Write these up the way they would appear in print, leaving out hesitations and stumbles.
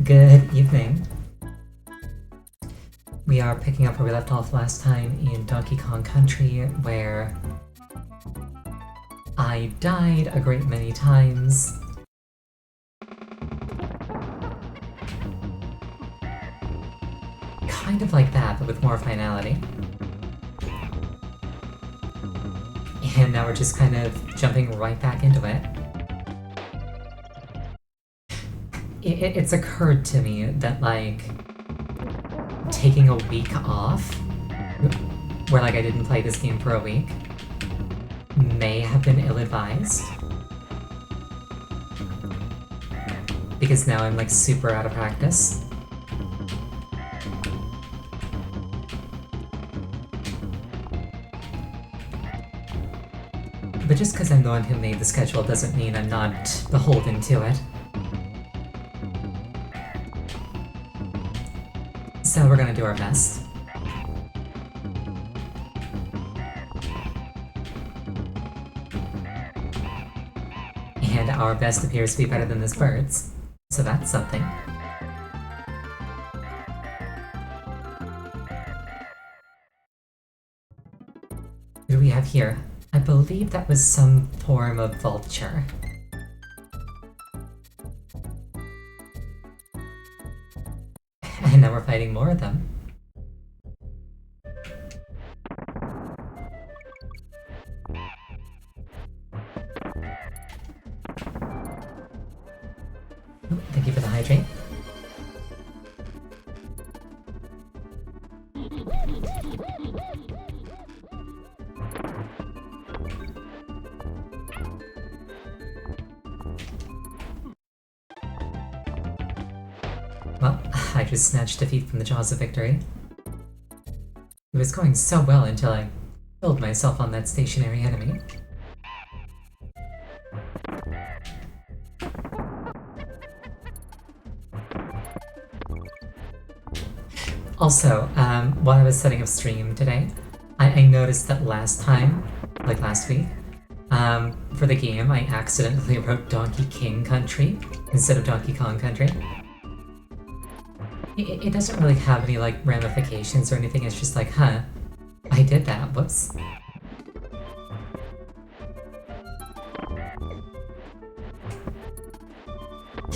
Good evening. We are picking up where we left off last time in Donkey Kong Country, where I died a great many times. Kind of like that, but with more finality. And now we're just kind of jumping right back into it. It's occurred to me that, like, taking a week off, where, like, I didn't play this game for a week, may have been ill-advised. Because now I'm, like, super out of practice. But But just because I'm the one who made the schedule doesn't mean I'm not beholden to it. So we're gonna do our best. And our best appears to be better than this bird's. So that's something. What do we have here? I believe that was some form of vulture. And now we're fighting more of them. Oh, thank you for the hydrate. Well, I just snatched defeat from the jaws of victory. It was going so well until I killed myself on that stationary enemy. Also, while I was setting up stream today, I noticed that last time, like last week, for the game I accidentally wrote Donkey King Country instead of Donkey Kong Country. It doesn't really have any like ramifications or anything, it's just like, huh, I did that, whoops.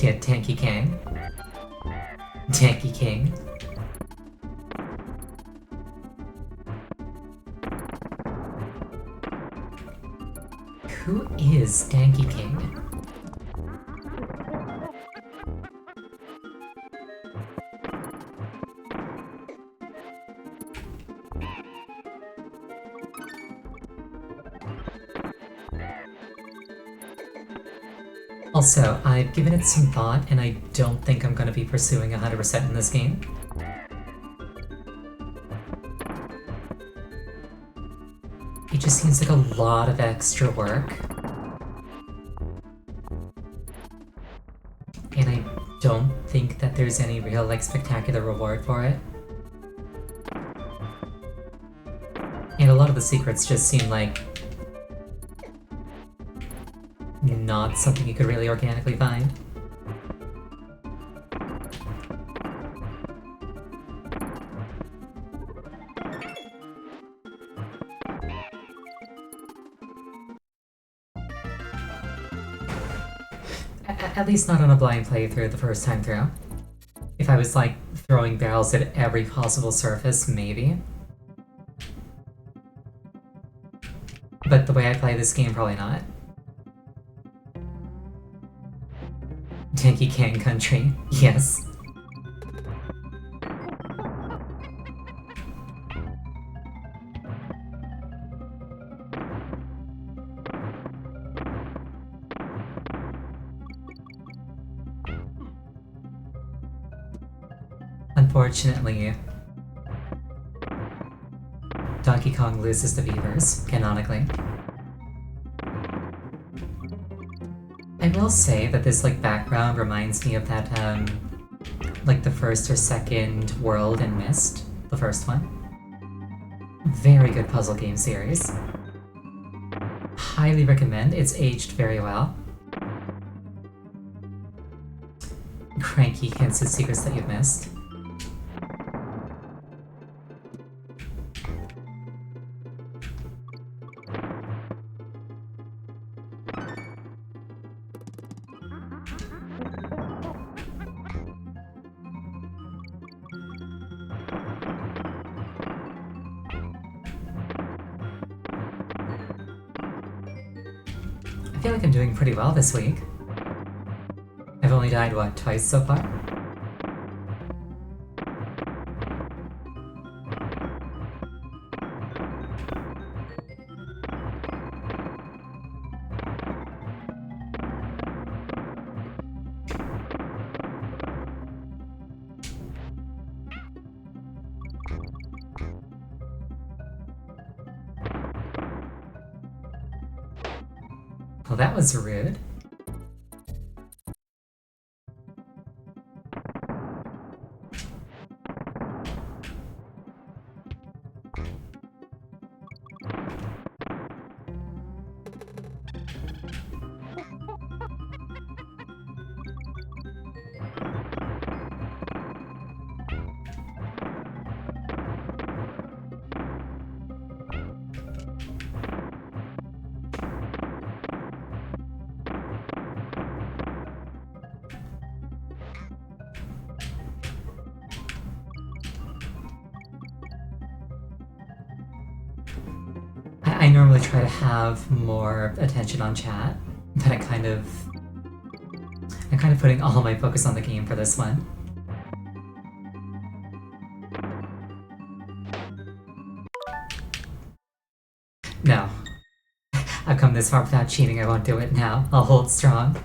Yeah, Tanky Kang. Tanky King. Who is Tanky King? Also, I've given it some thought, and I don't think I'm going to be pursuing 100% in this game. It just seems like a lot of extra work. And I don't think that there's any real, like, spectacular reward for it. And a lot of the secrets just seem like not something you could really organically find. At least not on a blind playthrough the first time through. If I was like throwing barrels at every possible surface, maybe. But the way I play this game, probably not. Tanky Kang Country, yes. Unfortunately, Donkey Kong loses the beavers, canonically. I will say that this like background reminds me of that like the first or second World in Myst, the first one. Very good puzzle game series. Highly recommend, it's aged very well. Cranky hints at secrets that you've missed. I feel like I'm doing pretty well this week. I've only died, what, twice so far? that was rude. I normally try to have more attention on chat, but I'm kind of putting all my focus on the game for this one. No. I've come this far without cheating, I won't do it now. I'll hold strong.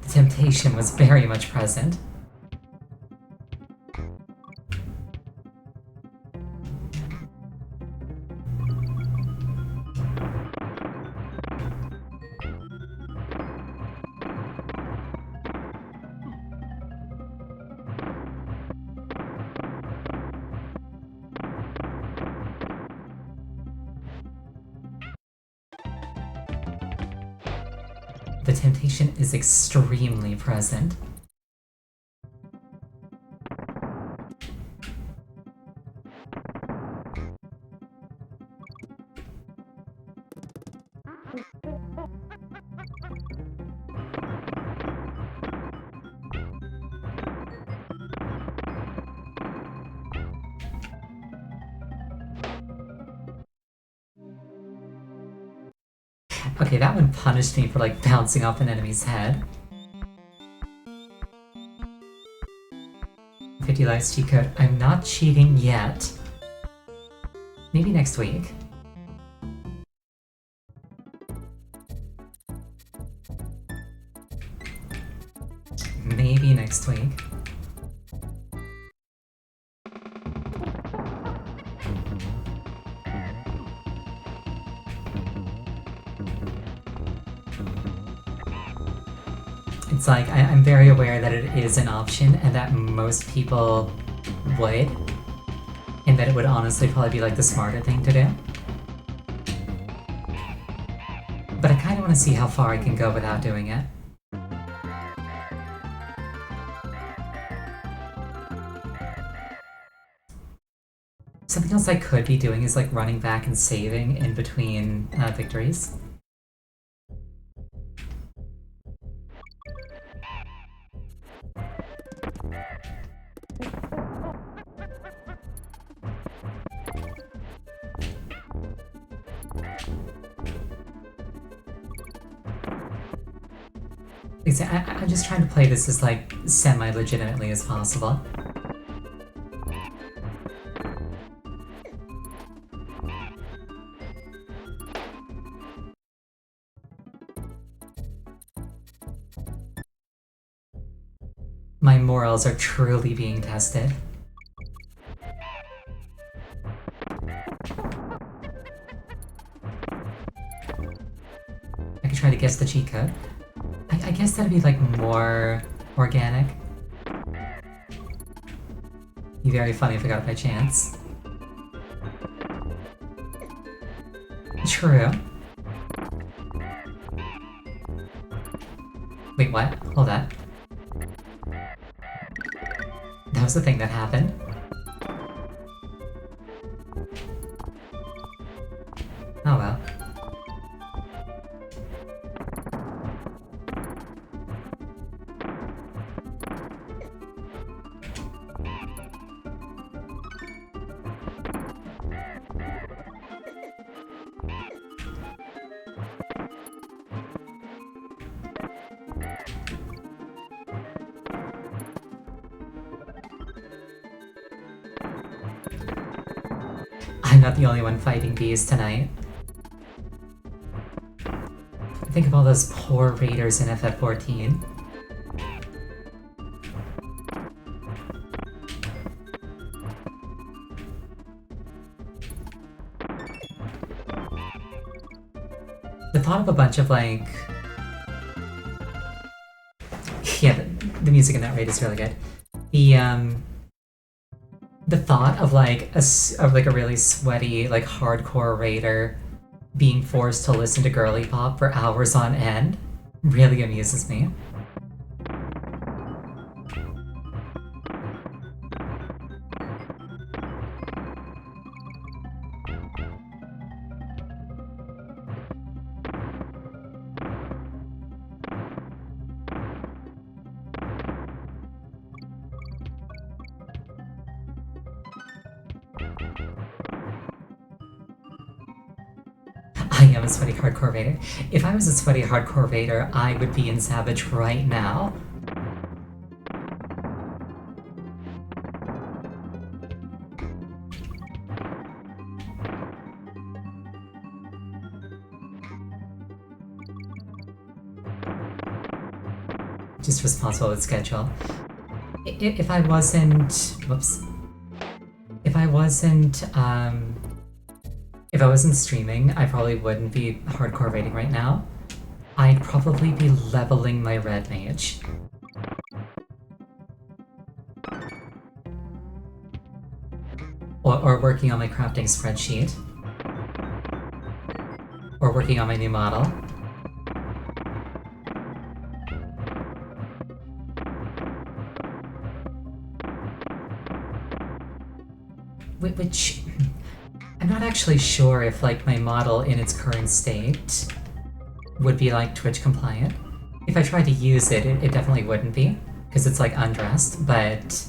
The temptation was very much present. The temptation is extremely present. Okay, that one punished me for like bouncing off an enemy's head. 50 lives cheat code. I'm not cheating yet. Maybe next week. Maybe next week. It's like, I'm very aware that it is an option and that most people would, and that it would honestly probably be like the smarter thing to do. But I kind of want to see how far I can go without doing it. Something else I could be doing is like running back and saving in between victories. I'm just trying to play this as like semi-legitimately as possible. My morals are truly being tested. I could try to guess the cheat code. I guess that'd be like more organic. Be very funny if I got it by chance. True. Wait, what? Hold on. That was the thing that happened. Oh well. I'm not the only one fighting bees tonight. Think of all those poor raiders in FF14. thought of a bunch of like... Yeah, the music in that raid is really good. The thought of like a really sweaty, like hardcore raider being forced to listen to girly pop for hours on end really amuses me. I am a sweaty hardcore raider. If I was a sweaty hardcore raider, I would be in Savage right now. Just responsible with schedule. If I wasn't... Whoops. If I wasn't streaming, I probably wouldn't be hardcore raiding right now. I'd probably be leveling my red mage. Or working on my crafting spreadsheet. Or working on my new model. Which... I'm not actually sure if, like, my model in its current state would be, like, Twitch compliant. If I tried to use it, it definitely wouldn't be, because it's, like, undressed, but...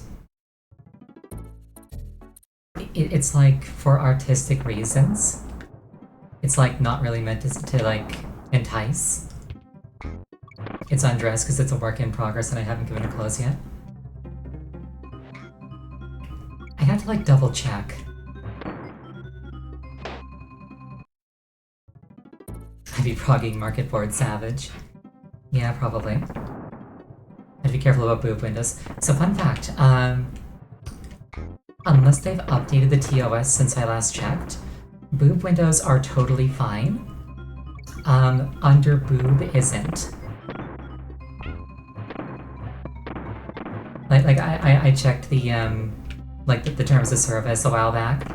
It's, like, for artistic reasons. It's, like, not really meant to like, entice. It's undressed because it's a work in progress and I haven't given her clothes yet. I have to, like, double check. I'd be progging Market Board Savage. Yeah, probably. I'd be careful about boob windows. So, fun fact, unless they've updated the TOS since I last checked, boob windows are totally fine. Under boob isn't. Like I checked the, the terms of service a while back.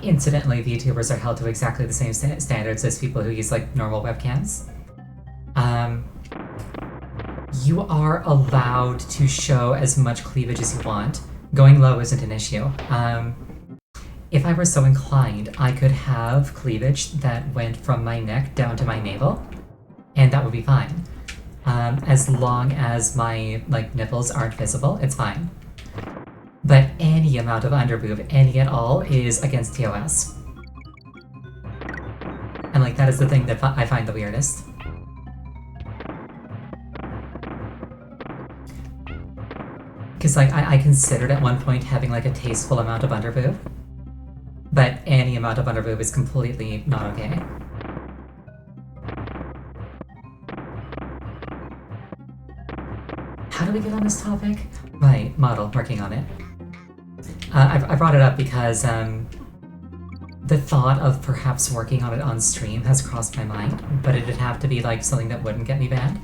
Incidentally, VTubers are held to exactly the same standards as people who use, like, normal webcams. You are allowed to show as much cleavage as you want. Going low isn't an issue. If I were so inclined, I could have cleavage that went from my neck down to my navel, and that would be fine. As long as my, like, nipples aren't visible, it's fine. But any amount of underboob, any at all, is against TOS. And, like, that is the thing that I find the weirdest. Because, like, I considered at one point having, like, a tasteful amount of underboob. But any amount of underboob is completely not okay. How do we get on this topic? Right, model, working on it. I brought it up because the thought of perhaps working on it on stream has crossed my mind, but it'd have to be, like, something that wouldn't get me banned.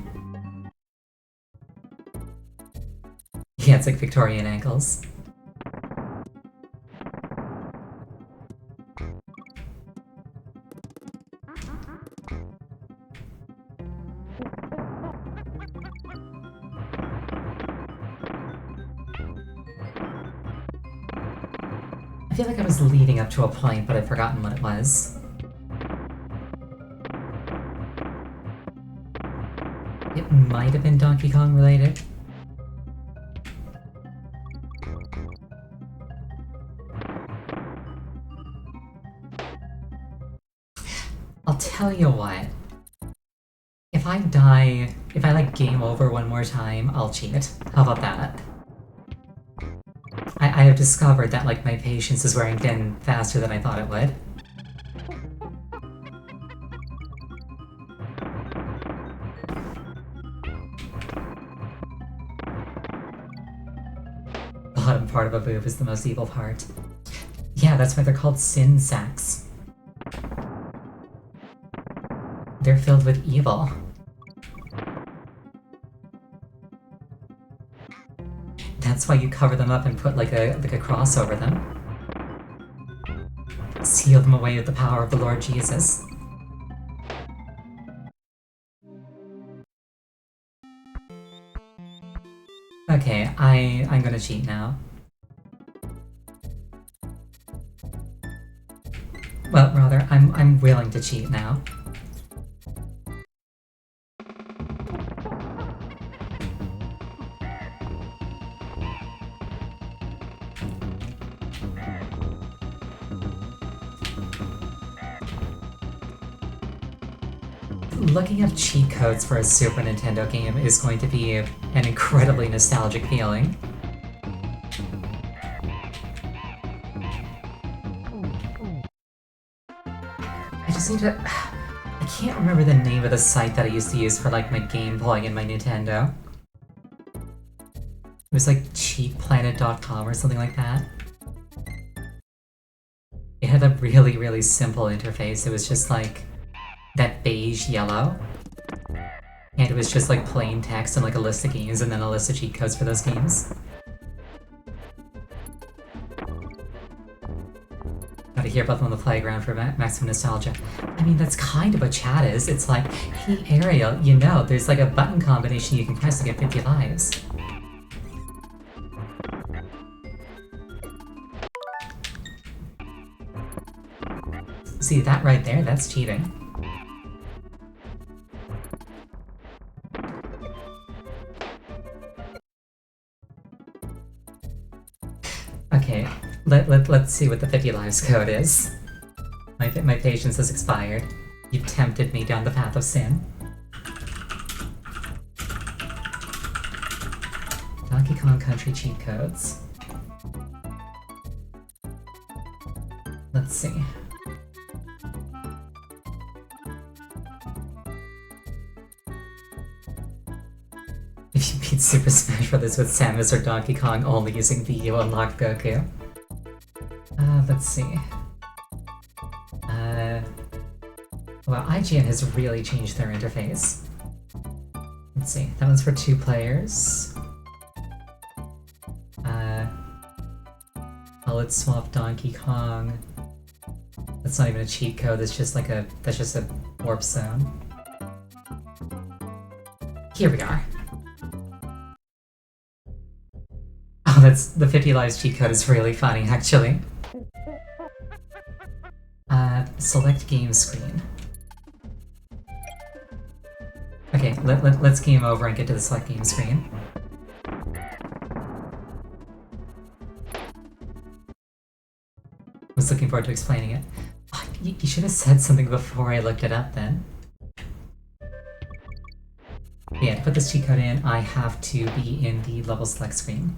Yeah, it's like Victorian ankles. I feel like I was leading up to a point, but I've forgotten what it was. It might have been Donkey Kong related. I'll tell you what. If I die, if I, like, game over one more time, I'll cheat. How about that? I have discovered that, like, my patience is wearing thin faster than I thought it would. Bottom part of a boob is the most evil part. Yeah, that's why they're called sin sacks. they're filled with evil. That's why you cover them up and put like a cross over them. Seal them away with the power of the Lord Jesus. Okay, I'm gonna cheat now. Well, rather, I'm willing to cheat now. Looking up cheat codes for a Super Nintendo game is going to be an incredibly nostalgic feeling. I just need to... I can't remember the name of the site that I used to use for like my gameplay in my Nintendo. It was like cheatplanet.com or something like that. It had a really, really simple interface. It was just like that beige yellow. And it was just like plain text and like a list of games and then a list of cheat codes for those games. Gotta hear about them on the playground for maximum nostalgia. I mean, that's kind of what chat is. It's like, hey Ariel, you know, there's like a button combination you can press to get 50 lives. See, that right there, that's cheating. Okay, let's see what the 50 lives code is. My patience has expired. You've tempted me down the path of sin. Donkey Kong Country cheat codes. Let's see. If you beat Super Smash Bros. With Samus or Donkey Kong only using V, you unlock Goku. Let's see. Well, IGN has really changed their interface. Let's see, that one's for 2 players. Let's swap Donkey Kong. That's not even a cheat code, that's just like that's just a warp zone. Here we are. Oh, that's the 50 lives cheat code is really funny, actually. Select game screen. Okay, let's game over and get to the select game screen. I was looking forward to explaining it. Oh, you should have said something before I looked it up then. Yeah, to put this cheat code in, I have to be in the level select screen.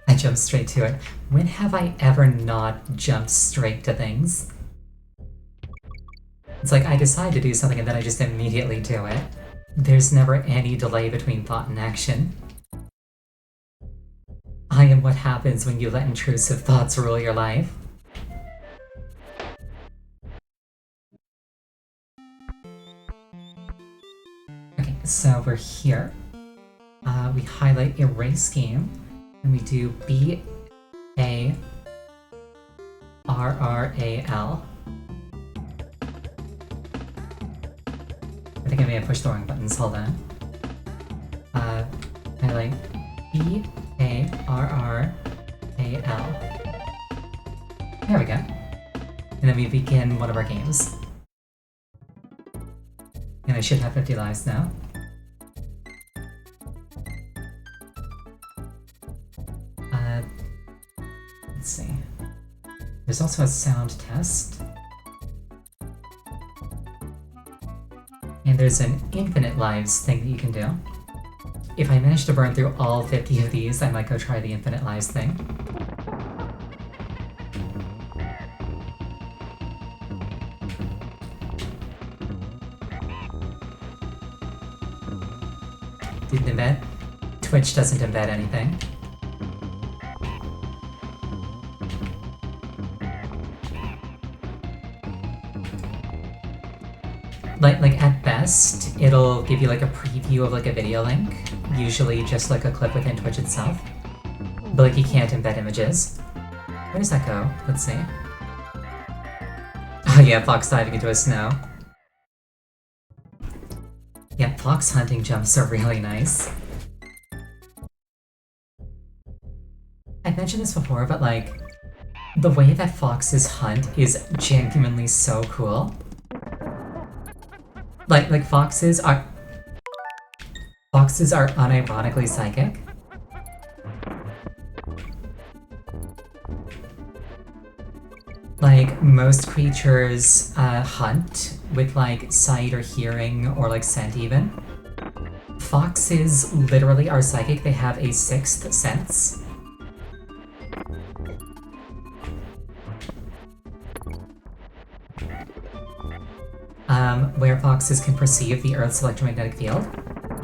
I jumped straight to it. When have I ever not jumped straight to things? It's like I decide to do something and then I just immediately do it. There's never any delay between thought and action. I am what happens when you let intrusive thoughts rule your life. Okay, so we're here. We highlight Erase Game, and we do B-A-R-R-A-L. I think I may have pushed the wrong buttons, hold on. Highlight B-A-R-R-A-L. There we go. And then we begin one of our games. And I should have 50 lives now. Let's see. There's also a sound test. And there's an infinite lives thing that you can do. If I manage to burn through all 50 of these, I might go try the infinite lives thing. Didn't bet Twitch doesn't embed anything. Like at best, it'll give you like a preview of like a video link, usually just like a clip within Twitch itself. But like you can't embed images. Where does that go? Let's see. Oh yeah, fox diving into a snow. Yeah, fox hunting jumps are really nice. I've mentioned this before, but like, the way that foxes hunt is genuinely so cool. Like foxes are unironically psychic. Like, most creatures hunt with like sight or hearing or like scent even. Foxes literally are psychic, they have a sixth sense. Where foxes can perceive the Earth's electromagnetic field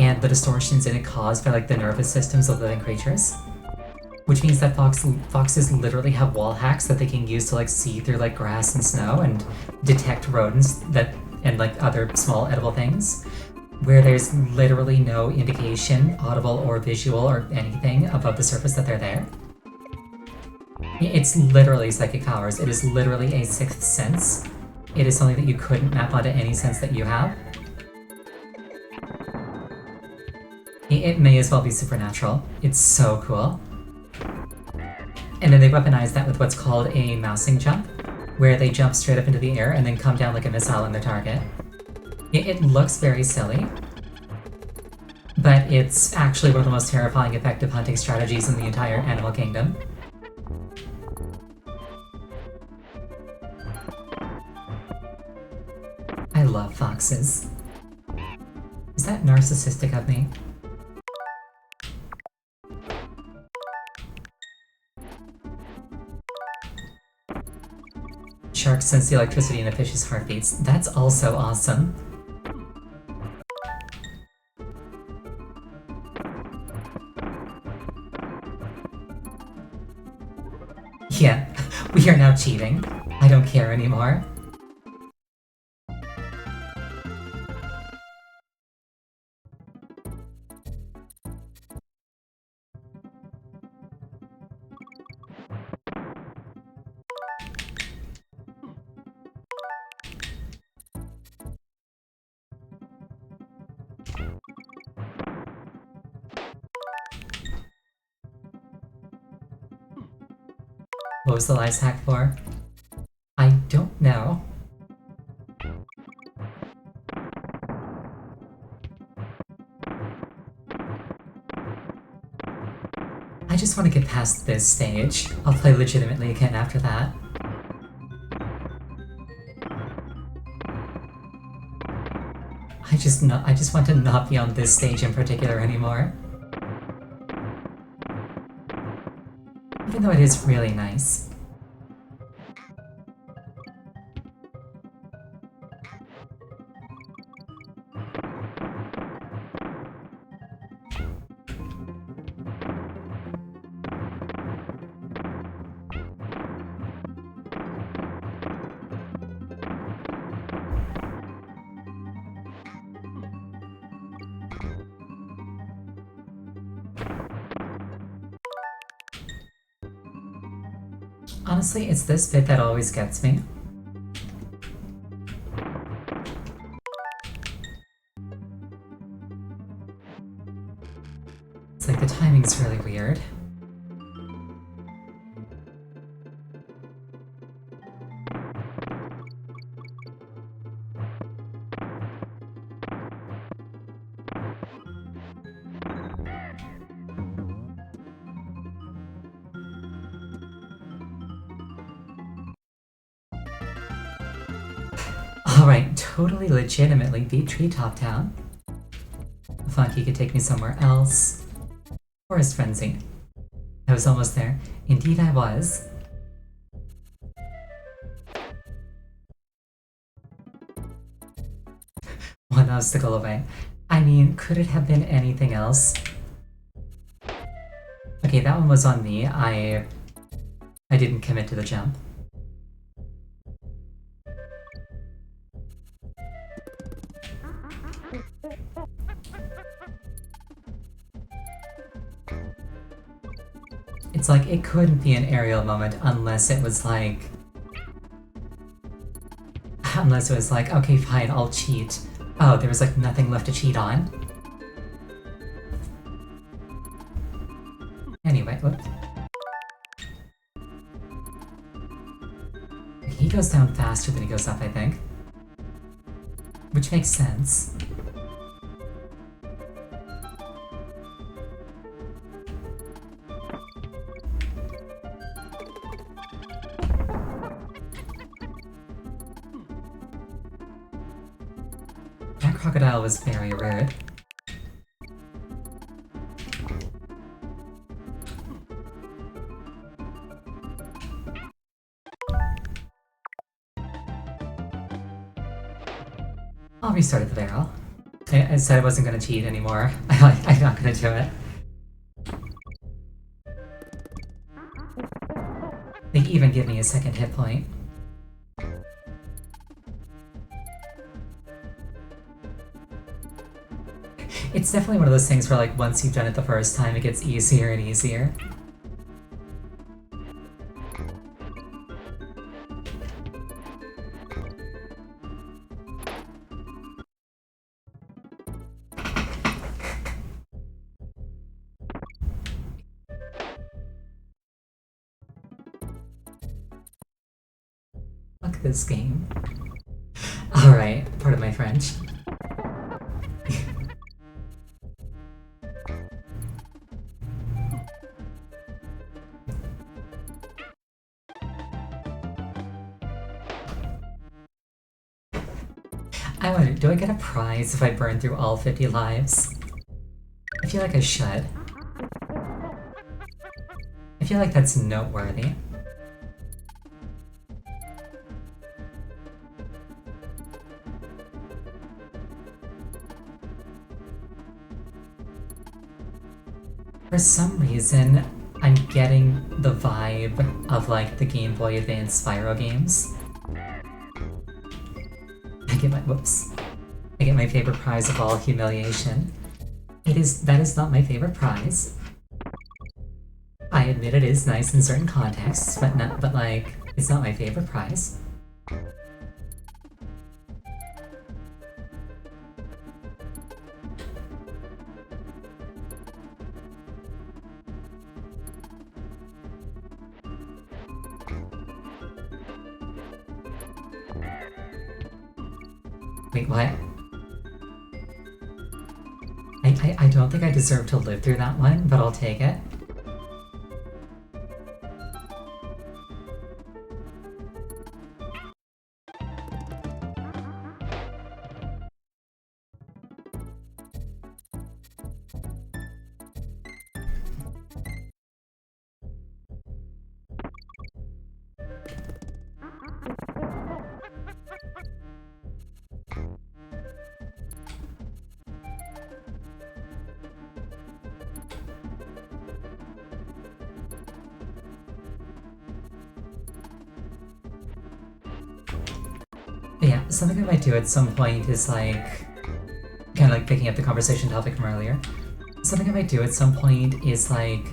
and the distortions in it caused by like the nervous systems of living creatures. Which means that foxes literally have wall hacks that they can use to like see through like grass and snow and detect rodents and like other small edible things, where there's literally no indication, audible or visual or anything, above the surface that they're there. It's literally psychic powers. It is literally a sixth sense. It is something that you couldn't map onto any sense that you have. It may as well be supernatural. It's so cool. And then they weaponize that with what's called a mousing jump, where they jump straight up into the air and then come down like a missile on their target. It looks very silly, but it's actually one of the most terrifying effective hunting strategies in the entire animal kingdom. I love foxes. Is that narcissistic of me? Sharks sense the electricity in a fish's heartbeats. That's also awesome. Yeah, we are now cheating. I don't care anymore. What was the lice hack for? I don't know. I just want to get past this stage. I'll play legitimately again after that. I just want to not be on this stage in particular anymore. Even though it is really nice. Honestly, it's this bit that always gets me. It's like the timing's really weird. Alright, totally legitimately beat Treetop Town. Funky could take me somewhere else. Forest Frenzy. I was almost there. Indeed I was. One obstacle away. I mean, could it have been anything else? Okay, that one was on me. I didn't commit to the jump. It's like, it couldn't be an aerial moment unless it was like... Unless it was like, okay, fine, I'll cheat. Oh, there was like nothing left to cheat on. Anyway, whoops. He goes down faster than he goes up, I think. Which makes sense. That crocodile was very rude. I'll restart the barrel. I said I wasn't gonna cheat anymore. I'm not gonna do it. They even give me a second hit point. It's definitely one of those things where, like, once you've done it the first time, it gets easier and easier. Fuck this game. Alright, pardon my French. I wonder, do I get a prize if I burn through all 50 lives? I feel like I should. I feel like that's noteworthy. For some reason, I'm getting the vibe of, like, the Game Boy Advance Spyro games. I get my favorite prize of all, humiliation. That is not my favorite prize. I admit it is nice in certain contexts, but like, it's not my favorite prize. Wait, what? I don't think I deserve to live through that one, but I'll take it. But yeah, something I might do at some point is like, kind of like picking up the conversation topic from earlier. Something I might do at some point is like,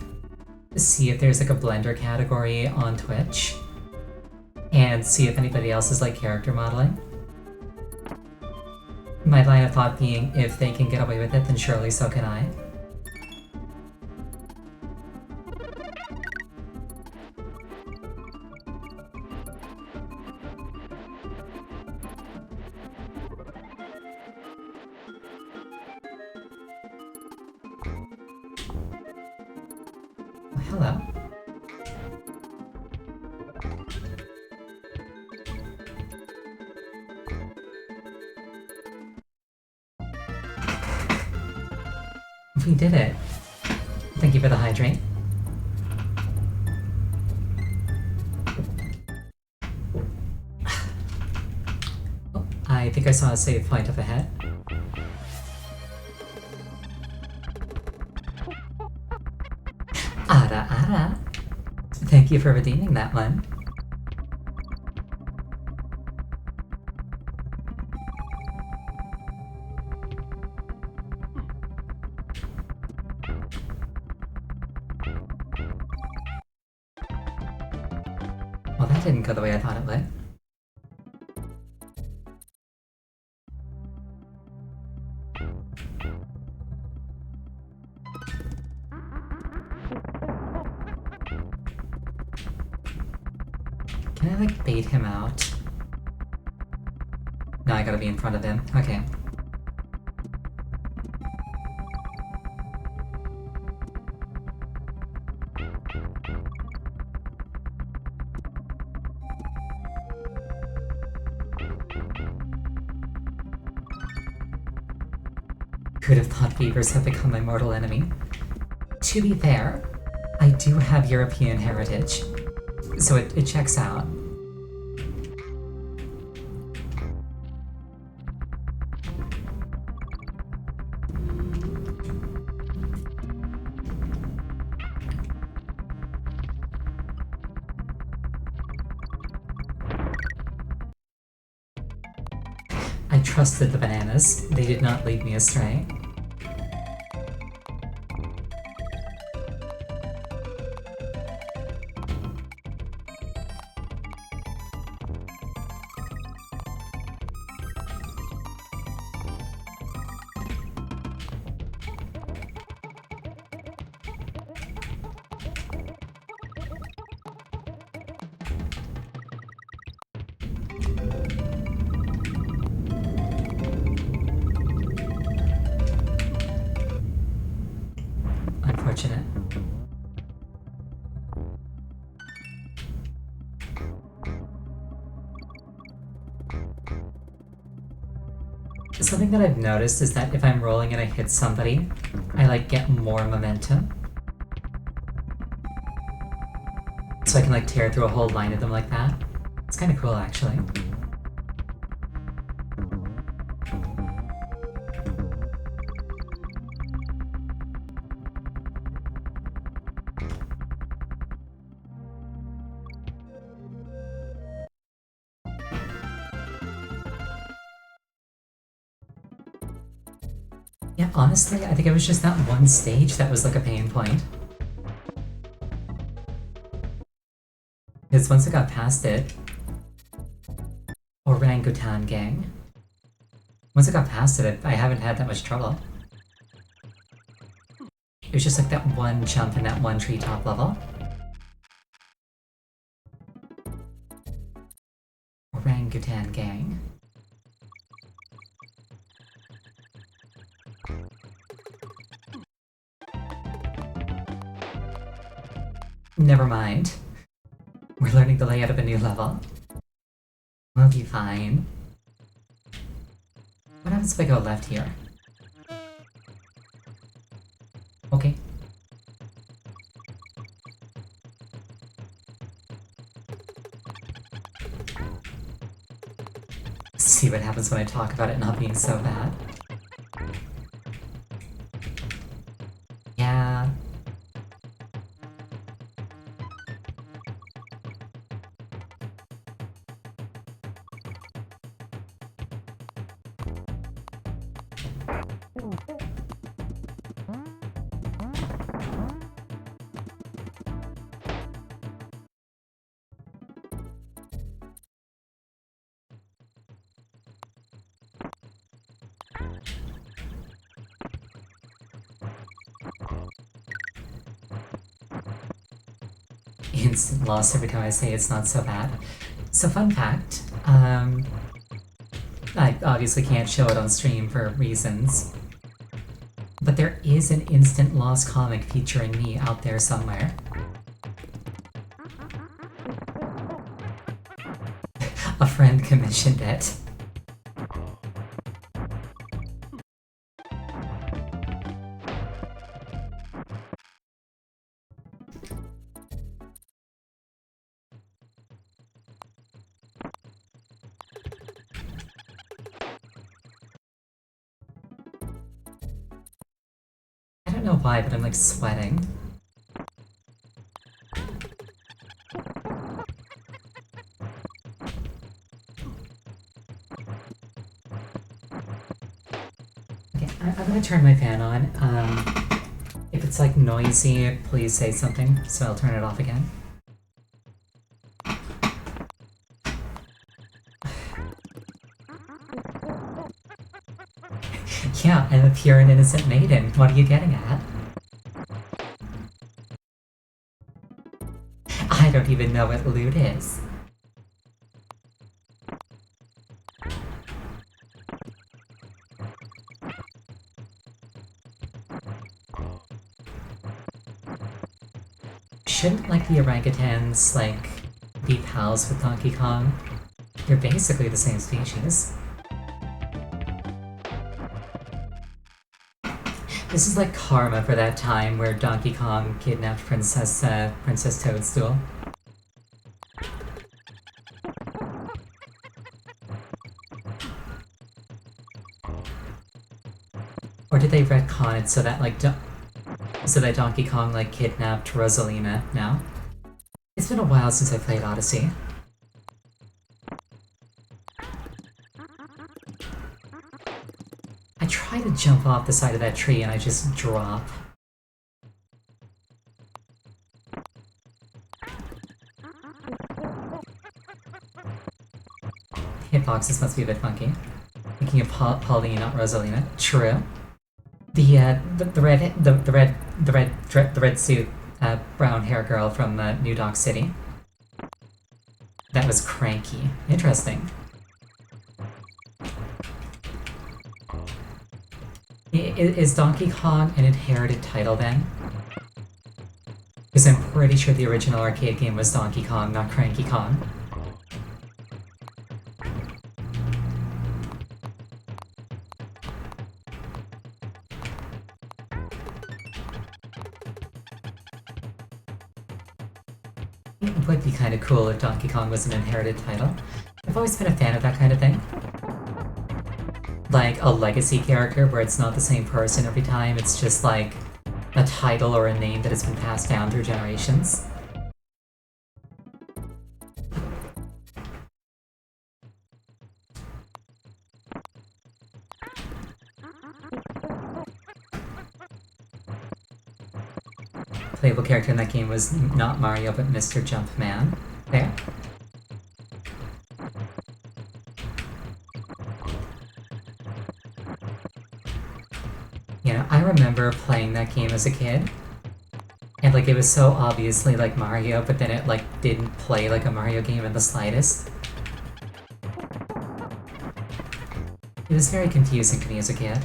see if there's like a Blender category on Twitch, and see if anybody else is like character modeling. My line of thought being, if they can get away with it, then surely so can I. Hello. We did it. Thank you for the hydrate. Oh, I think I saw a save point up ahead. Ara. Ara, thank you for redeeming that one. Well, that didn't go the way I thought it would. Can I, like, bait him out? No, I gotta be in front of him. Okay. Could have thought beavers have become my mortal enemy. To be fair, I do have European heritage, so it checks out. I trusted the bananas. They did not lead me astray. Unfortunate. Something that I've noticed is that if I'm rolling and I hit somebody, I like get more momentum. So I can like tear through a whole line of them like that. It's kind of cool actually. Yeah, honestly, I think it was just that one stage that was like a pain point. Because once I got past it... Orangutan gang. Once I got past it, I haven't had that much trouble. It was just like that one jump in that one treetop level. Orangutan gang. Never mind. We're learning the layout of a new level. We'll be fine. What happens if I go left here? Okay. See what happens when I talk about it not being so bad. Yeah. Instant loss every time I say it's not so bad. So fun fact, I obviously can't show it on stream for reasons, but there is an instant loss comic featuring me out there somewhere. A friend commissioned it. I don't know why, but I'm like sweating. I'm gonna turn my fan on. If it's like noisy, please say something, so I'll turn it off again. Yeah, I'm a pure and innocent maiden. What are you getting at? I don't even know what loot is. Shouldn't, like, the orangutans, like, be pals with Donkey Kong? They're basically the same species. This is like karma for that time where Donkey Kong kidnapped Princess Toadstool. Or did they retcon it so that, like, so that Donkey Kong, like, kidnapped Rosalina now? It's been a while since I played Odyssey. I try to jump off the side of that tree and I just drop. Hitboxes must be a bit funky. Thinking of Pauline, not Rosalina. True. The red suit, brown hair girl from New Dock City. That was Cranky. Interesting. Is Donkey Kong an inherited title then? Because I'm pretty sure the original arcade game was Donkey Kong, not Cranky Kong. It would be kind of cool if Donkey Kong was an inherited title. I've always been a fan of that kind of thing. Like a legacy character where it's not the same person every time, it's just like a title or a name that has been passed down through generations. Playable character in that game was not Mario, but Mr. Jumpman. There. You know, I remember playing that game as a kid. And, like, it was so obviously like Mario, but then it, like, didn't play like a Mario game in the slightest. It was very confusing to me as a kid.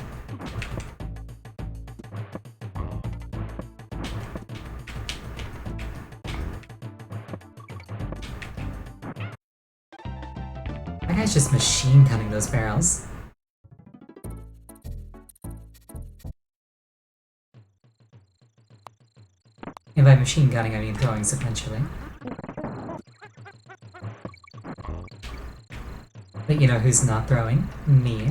That guy's just machine gunning those barrels. And by machine gunning, I mean throwing sequentially. But you know who's not throwing? Me.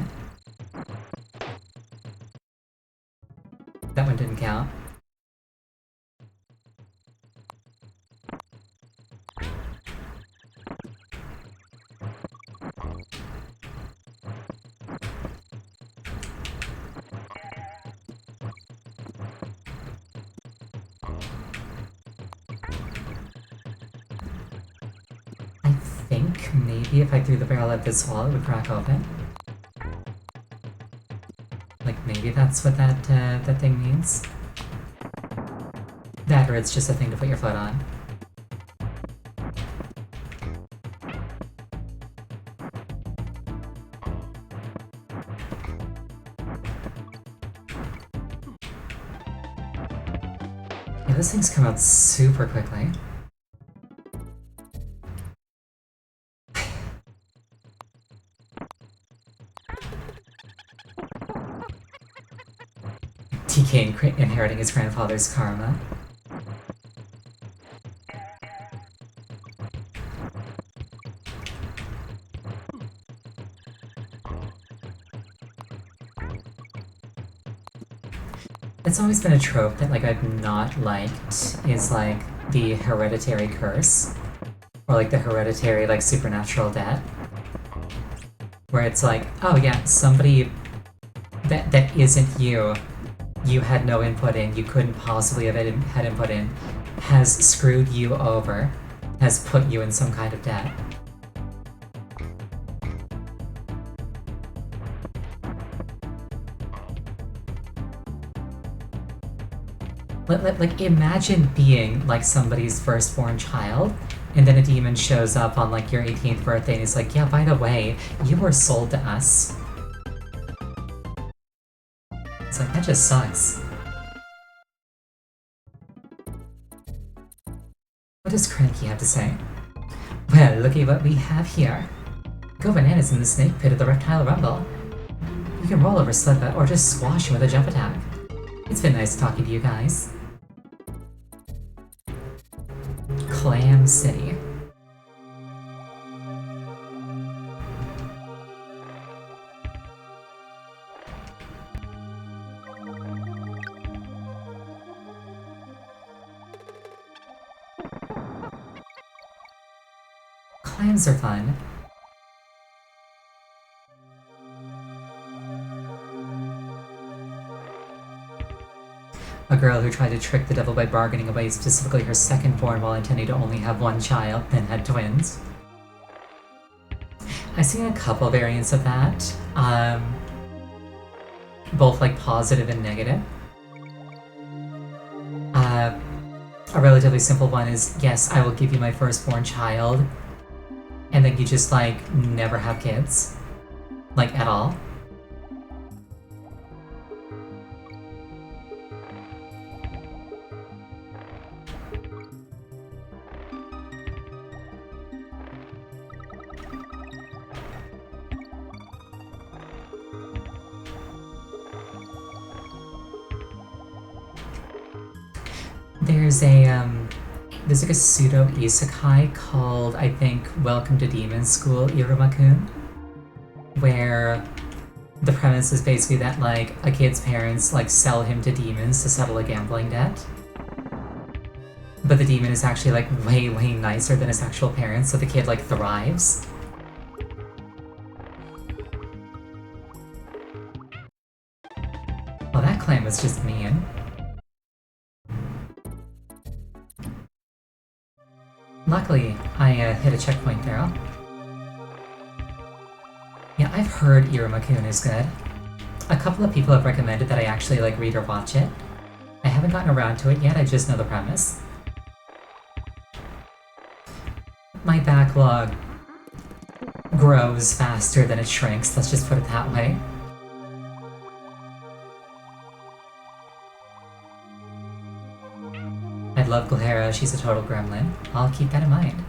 That one didn't count. Maybe if I threw the barrel at this wall, it would crack open. Like, maybe that's what that thing means? That, or it's just a thing to put your foot on. Yeah, those things come out super quickly. DK inheriting his grandfather's karma. It's always been a trope that, like, I've not liked is, like, the hereditary curse. Or, like, the hereditary, like, supernatural debt. Where it's like, oh yeah, somebody that isn't you, you had no input in, you couldn't possibly have had input in, has screwed you over, has put you in some kind of debt. Like, imagine being, like, somebody's firstborn child, and then a demon shows up on, like, your 18th birthday and is like, yeah, by the way, you were sold to us. It's like, that just sucks. What does Cranky have to say? Well, looky what we have here. Go bananas in the snake pit of the reptile rumble. You can roll over Slippa or just squash him with a jump attack. It's been nice talking to you guys. Clam City. Clams are fun. A girl who tried to trick the devil by bargaining away specifically her second-born while intending to only have one child, then had twins. I've seen a couple variants of that, both like positive and negative. A relatively simple one is, yes, I will give you my firstborn child, and then you just like never have kids, like at all. There's like a pseudo isekai called, I think, Welcome to Demon School Irumakun, where the premise is basically that like a kid's parents like sell him to demons to settle a gambling debt. But the demon is actually like way nicer than his actual parents, so the kid like thrives. Well, that clan was just mean. Luckily, I hit a checkpoint barrel. Yeah, I've heard Irumakun is good. A couple of people have recommended that I actually like read or watch it. I haven't gotten around to it yet, I just know the premise. My backlog grows faster than it shrinks, let's just put it that way. I love Glahera, she's a total gremlin. I'll keep that in mind.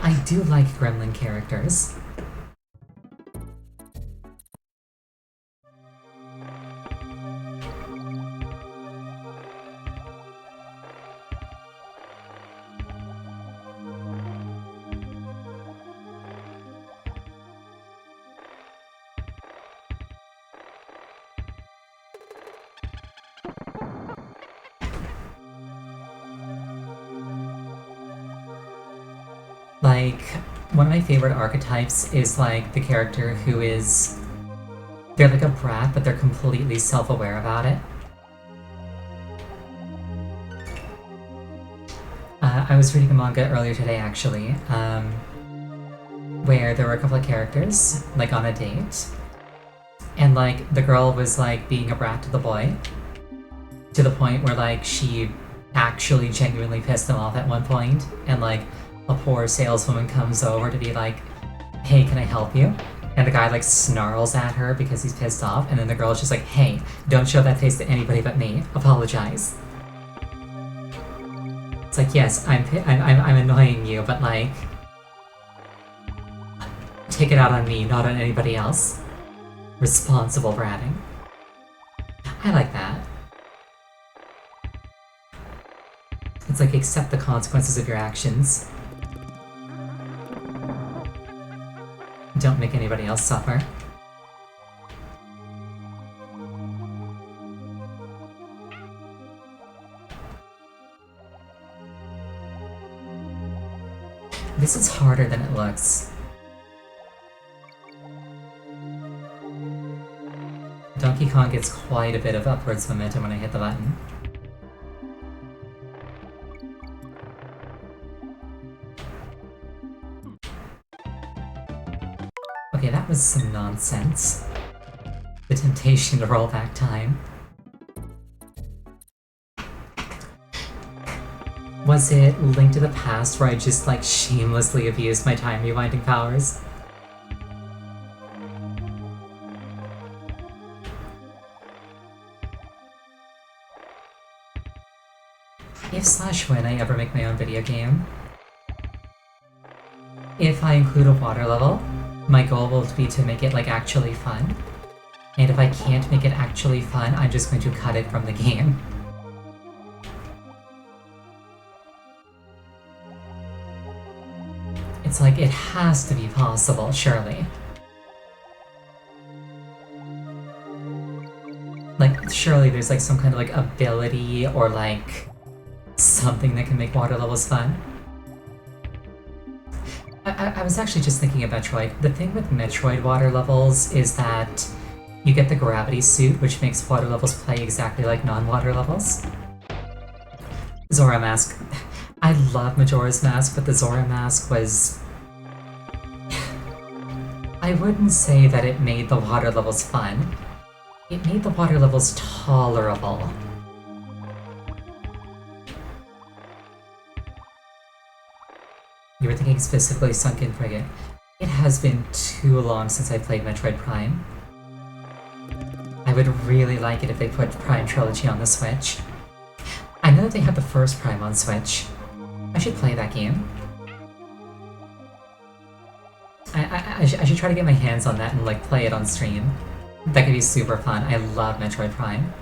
I do like gremlin characters. Like, one of my favorite archetypes is like the character who is... they're like a brat, but they're completely self-aware about it. I was reading a manga earlier today, actually, where there were a couple of characters, like, on a date. And, like, the girl was, like, being a brat to the boy. To the point where, like, she actually genuinely pissed him off at one point, and, like, a poor saleswoman comes over to be like, hey, can I help you? And the guy like snarls at her because he's pissed off, and then the girl's just like, hey, don't show that face to anybody but me. Apologize. It's like, yes, I'm annoying you, but like, take it out on me, not on anybody else. Responsible bratting. I like that. It's like, accept the consequences of your actions. Don't make anybody else suffer. This is harder than it looks. Donkey Kong gets quite a bit of upwards momentum when I hit the button. Okay, that was some nonsense. The temptation to roll back time. Was it Link to the Past where I just like shamelessly abused my time rewinding powers? If/when I ever make my own video game, if I include a water level, my goal will be to make it like actually fun. And if I can't make it actually fun, I'm just going to cut it from the game. It's like, it has to be possible, surely. Like, surely there's like some kind of like ability or like something that can make water levels fun. I was actually just thinking of Metroid. The thing with Metroid water levels is that you get the gravity suit, which makes water levels play exactly like non-water levels. Zora Mask. I love Majora's Mask, but the Zora Mask was... I wouldn't say that it made the water levels fun. It made the water levels tolerable. You were thinking specifically Sunken Frigate. It has been too long since I played Metroid Prime. I would really like it if they put Prime Trilogy on the Switch. I know that they have the first Prime on Switch. I should play that game. I should try to get my hands on that and like play it on stream. That could be super fun. I love Metroid Prime.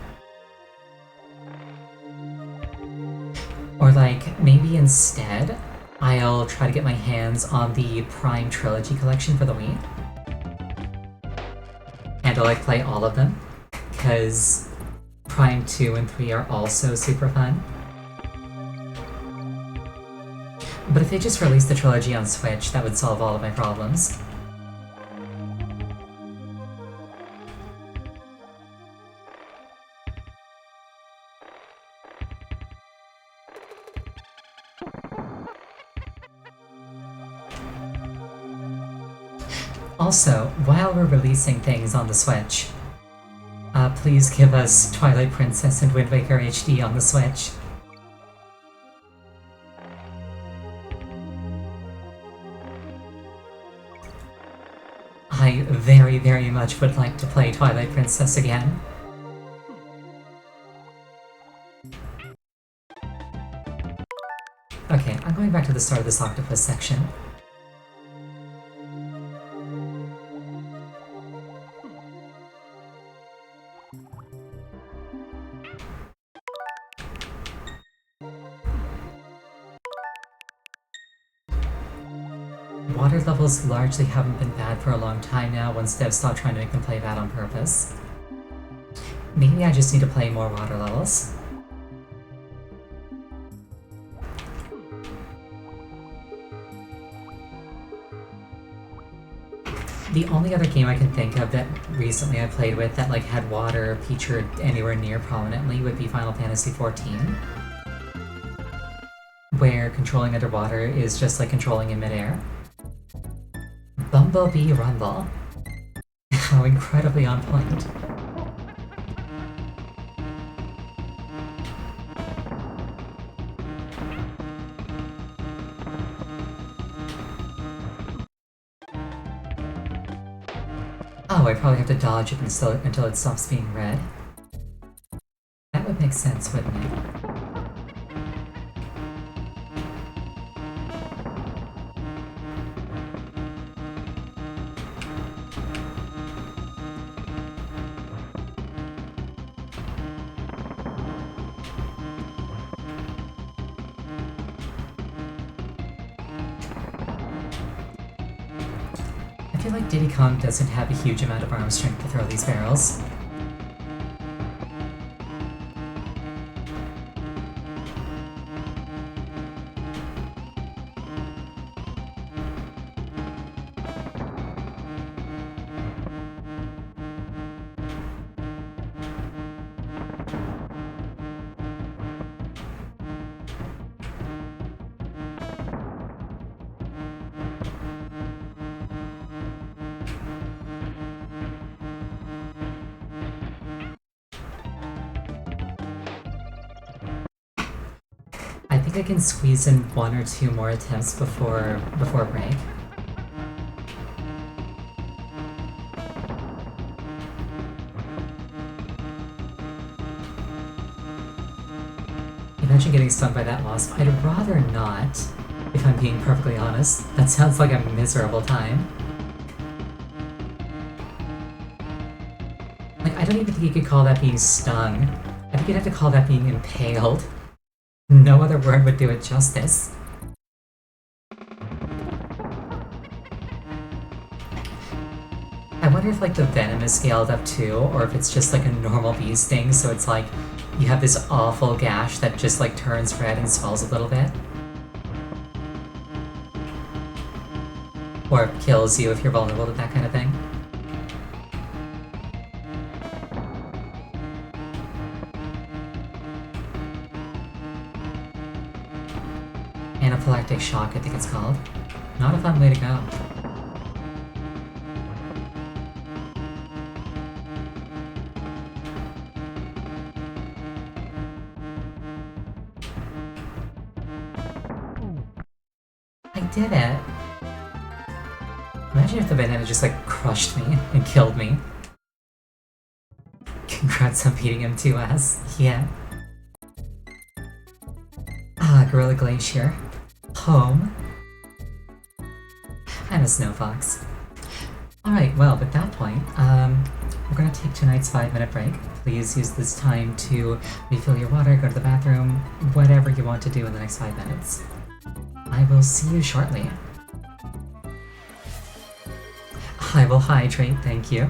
Or like, maybe instead, I'll try to get my hands on the Prime Trilogy collection for the Wii. And I'll like play all of them, because Prime 2 and 3 are also super fun. But if they just released the trilogy on Switch, that would solve all of my problems. Also, while we're releasing things on the Switch, please give us Twilight Princess and Wind Waker HD on the Switch. I very, very much would like to play Twilight Princess again. Okay, I'm going back to the start of this octopus section. Water levels largely haven't been bad for a long time now once devs stopped trying to make them play bad on purpose. Maybe I just need to play more water levels. The only other game I can think of that recently I played with that like had water featured anywhere near prominently would be Final Fantasy XIV, where controlling underwater is just like controlling in midair. Bumblebee Rumble. How incredibly on point. Oh, I probably have to dodge it until it stops being red. That would make sense, wouldn't it? I feel like Diddy Kong doesn't have a huge amount of arm strength to throw these barrels. I can squeeze in 1 or 2 more attempts before break. Imagine getting stung by that wasp. I'd rather not, if I'm being perfectly honest. That sounds like a miserable time. Like, I don't even think you could call that being stung. I think you'd have to call that being impaled. No other word would do it justice. I wonder if like the venom is scaled up too, or if it's just like a normal bee sting, so it's like you have this awful gash that just like turns red and swells a little bit. Or kills you if you're vulnerable to that kind of thing. Anaphylactic shock, I think it's called. Not a fun way to go. I did it! Imagine if the banana just like crushed me and killed me. Congrats on beating M2S. Yeah. Ah, Gorilla Glacier. Home. I'm a snow fox. Alright, well, at that point, we're gonna take tonight's 5-minute break. Please use this time to refill your water, go to the bathroom, whatever you want to do in the next 5 minutes. I will see you shortly. I will hydrate, thank you.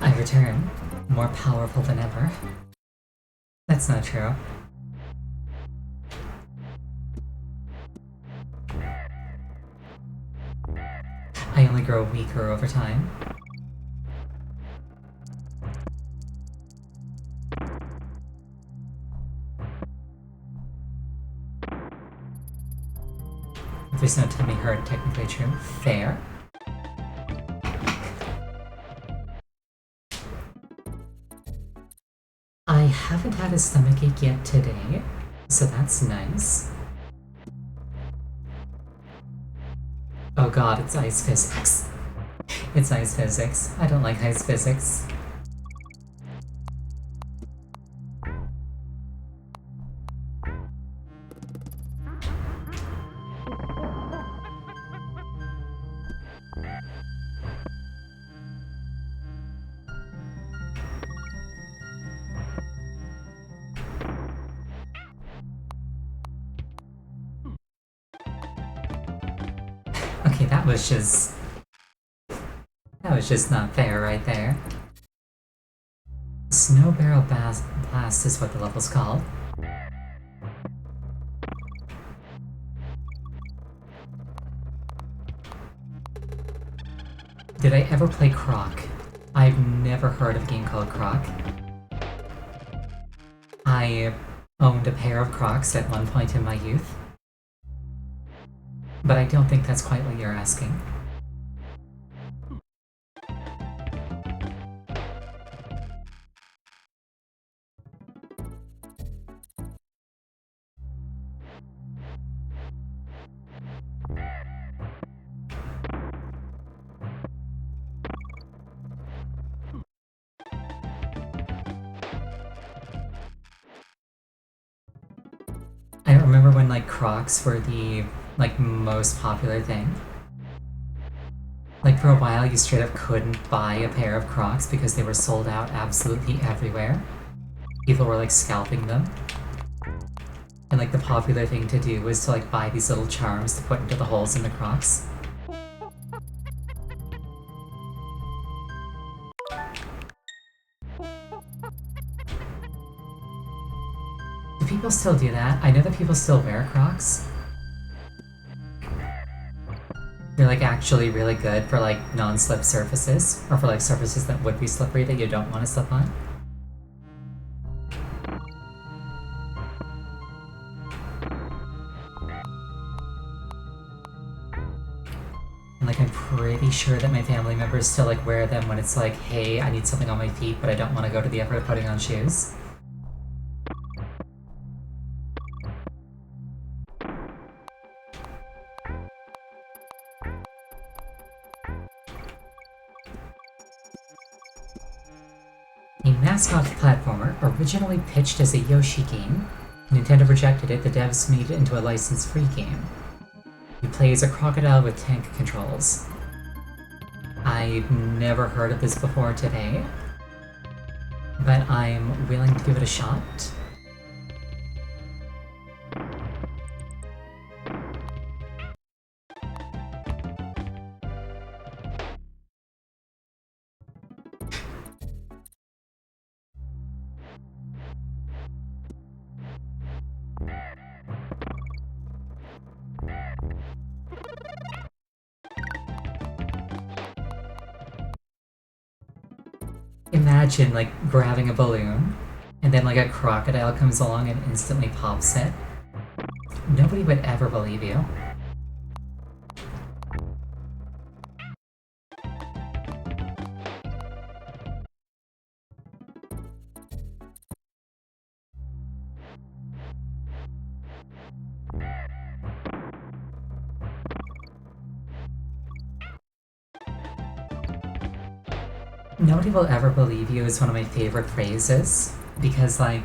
I return, more powerful than ever. That's not true. I only grow weaker over time. If there's no tummy hurt, technically true. Fair. I haven't had a stomachache yet today, so that's nice. Oh god, it's ice physics. It's ice physics. I don't like ice physics. Okay, that was just not fair right there. Snow Barrel Blast is what the level's called. Did I ever play Croc? I've never heard of a game called Croc. I owned a pair of Crocs at one point in my youth. But I don't think that's quite what you're asking. I don't remember when like Crocs were the most popular thing. Like for a while you straight up couldn't buy a pair of Crocs because they were sold out absolutely everywhere. People were like scalping them. And like the popular thing to do was to like buy these little charms to put into the holes in the Crocs. Do people still do that? I know that people still wear Crocs. They're like actually really good for like non-slip surfaces, or for like surfaces that would be slippery that you don't want to slip on. And like I'm pretty sure that my family members still like wear them when it's like, hey, I need something on my feet, but I don't want to go to the effort of putting on shoes. A mascot platformer, originally pitched as a Yoshi game, Nintendo rejected it, the devs made it into a license-free game. You play as a crocodile with tank controls. I've never heard of this before today, but I'm willing to give it a shot. Imagine, like, grabbing a balloon, and then, like, a crocodile comes along and instantly pops it. Nobody would ever believe you. Nobody will ever believe you is one of my favorite phrases, because, like,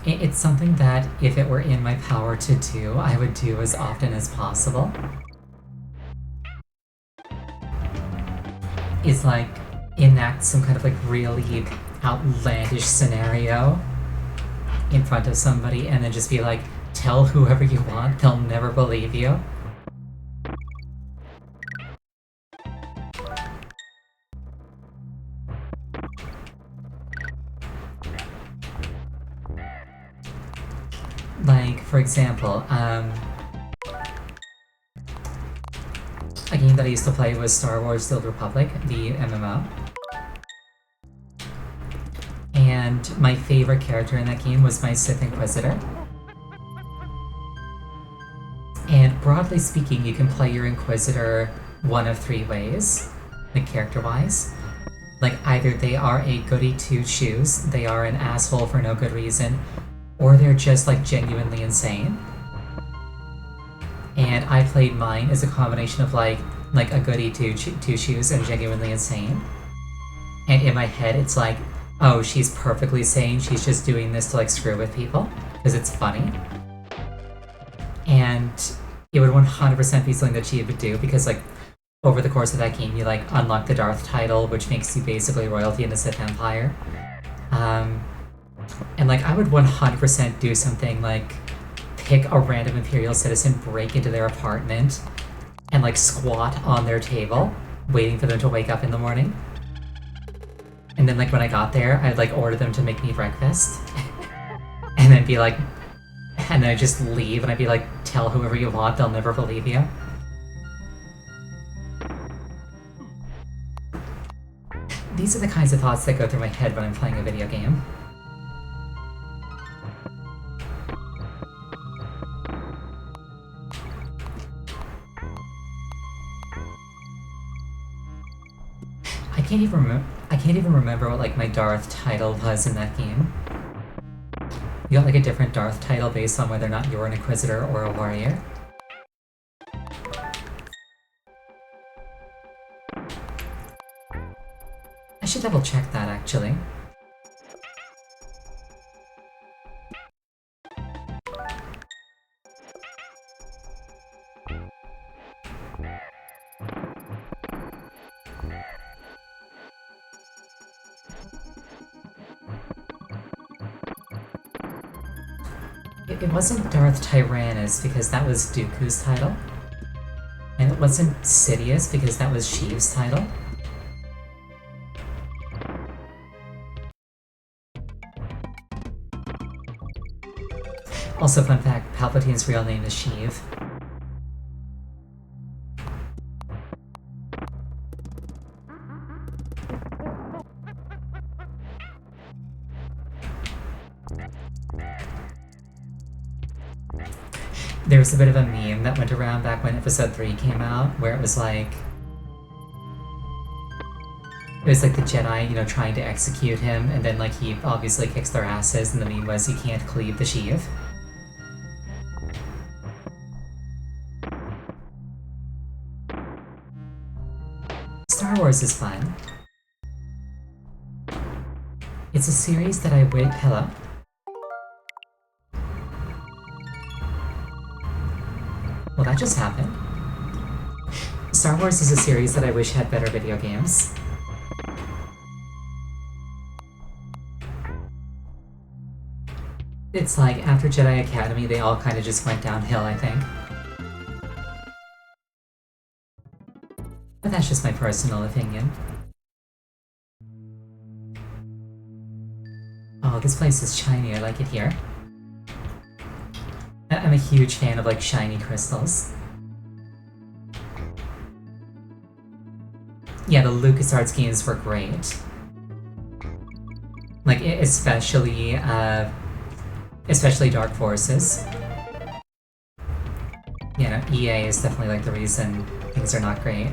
It's something that, if it were in my power to do, I would do as often as possible. Is like enact some kind of like really outlandish scenario in front of somebody and then just be like, tell whoever you want, they'll never believe you. Like, for example, a game that I used to play was Star Wars The Old Republic, the MMO. And my favorite character in that game was my Sith Inquisitor. And broadly speaking, you can play your Inquisitor one of three ways, like character-wise. Like, either they are a goody two-shoes, they are an asshole for no good reason, or they're just like genuinely insane. And I played mine as a combination of like a goody two-shoes and genuinely insane. And in my head, it's like, oh, she's perfectly sane, she's just doing this to like screw with people, because it's funny. And it would 100% be something that she would do, because like over the course of that game, you like unlock the Darth title, which makes you basically royalty in the Sith Empire. And like I would 100% do something like pick a random Imperial citizen, break into their apartment, and like squat on their table, waiting for them to wake up in the morning. And then like when I got there, I'd like order them to make me breakfast. And then be like, and then I'd just leave and I'd be like, tell whoever you want, they'll never believe you. These are the kinds of thoughts that go through my head when I'm playing a video game. I can't even remember what like my Darth title was in that game. You got like a different Darth title based on whether or not you're an Inquisitor or a warrior. I should double check that actually. It wasn't Darth Tyrannus because that was Dooku's title. And it wasn't Sidious because that was Sheev's title. Also, fun fact, Palpatine's real name is Sheev. There was a bit of a meme that went around back when Episode 3 came out, where it was like the Jedi, you know, trying to execute him, and then like he obviously kicks their asses, and the meme was he can't cleave the Sheev. Star Wars is fun. It's a series that I would... Hello? Well, that just happened. Star Wars is a series that I wish had better video games. It's like, after Jedi Academy, they all kind of just went downhill, I think. But that's just my personal opinion. Oh, this place is shiny, I like it here. I'm a huge fan of like shiny crystals. Yeah, the LucasArts games were great. Like, especially Dark Forces. Yeah, no, EA is definitely like the reason things are not great.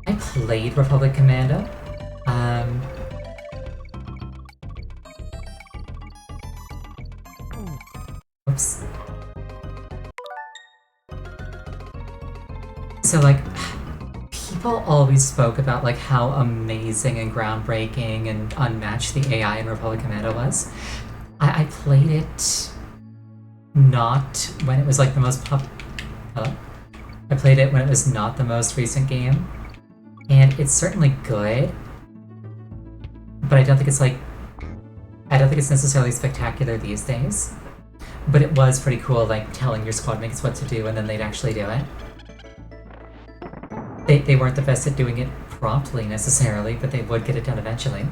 I played Republic Commando. Oops. So like, people always spoke about like how amazing and groundbreaking and unmatched the AI in Republic Commando was. I played it not when it was like the most I played it when it was not the most recent game, and it's certainly good, but I don't think it's necessarily spectacular these days. But it was pretty cool, like telling your squad mates what to do and then they'd actually do it. They weren't the best at doing it promptly necessarily, but they would get it done eventually.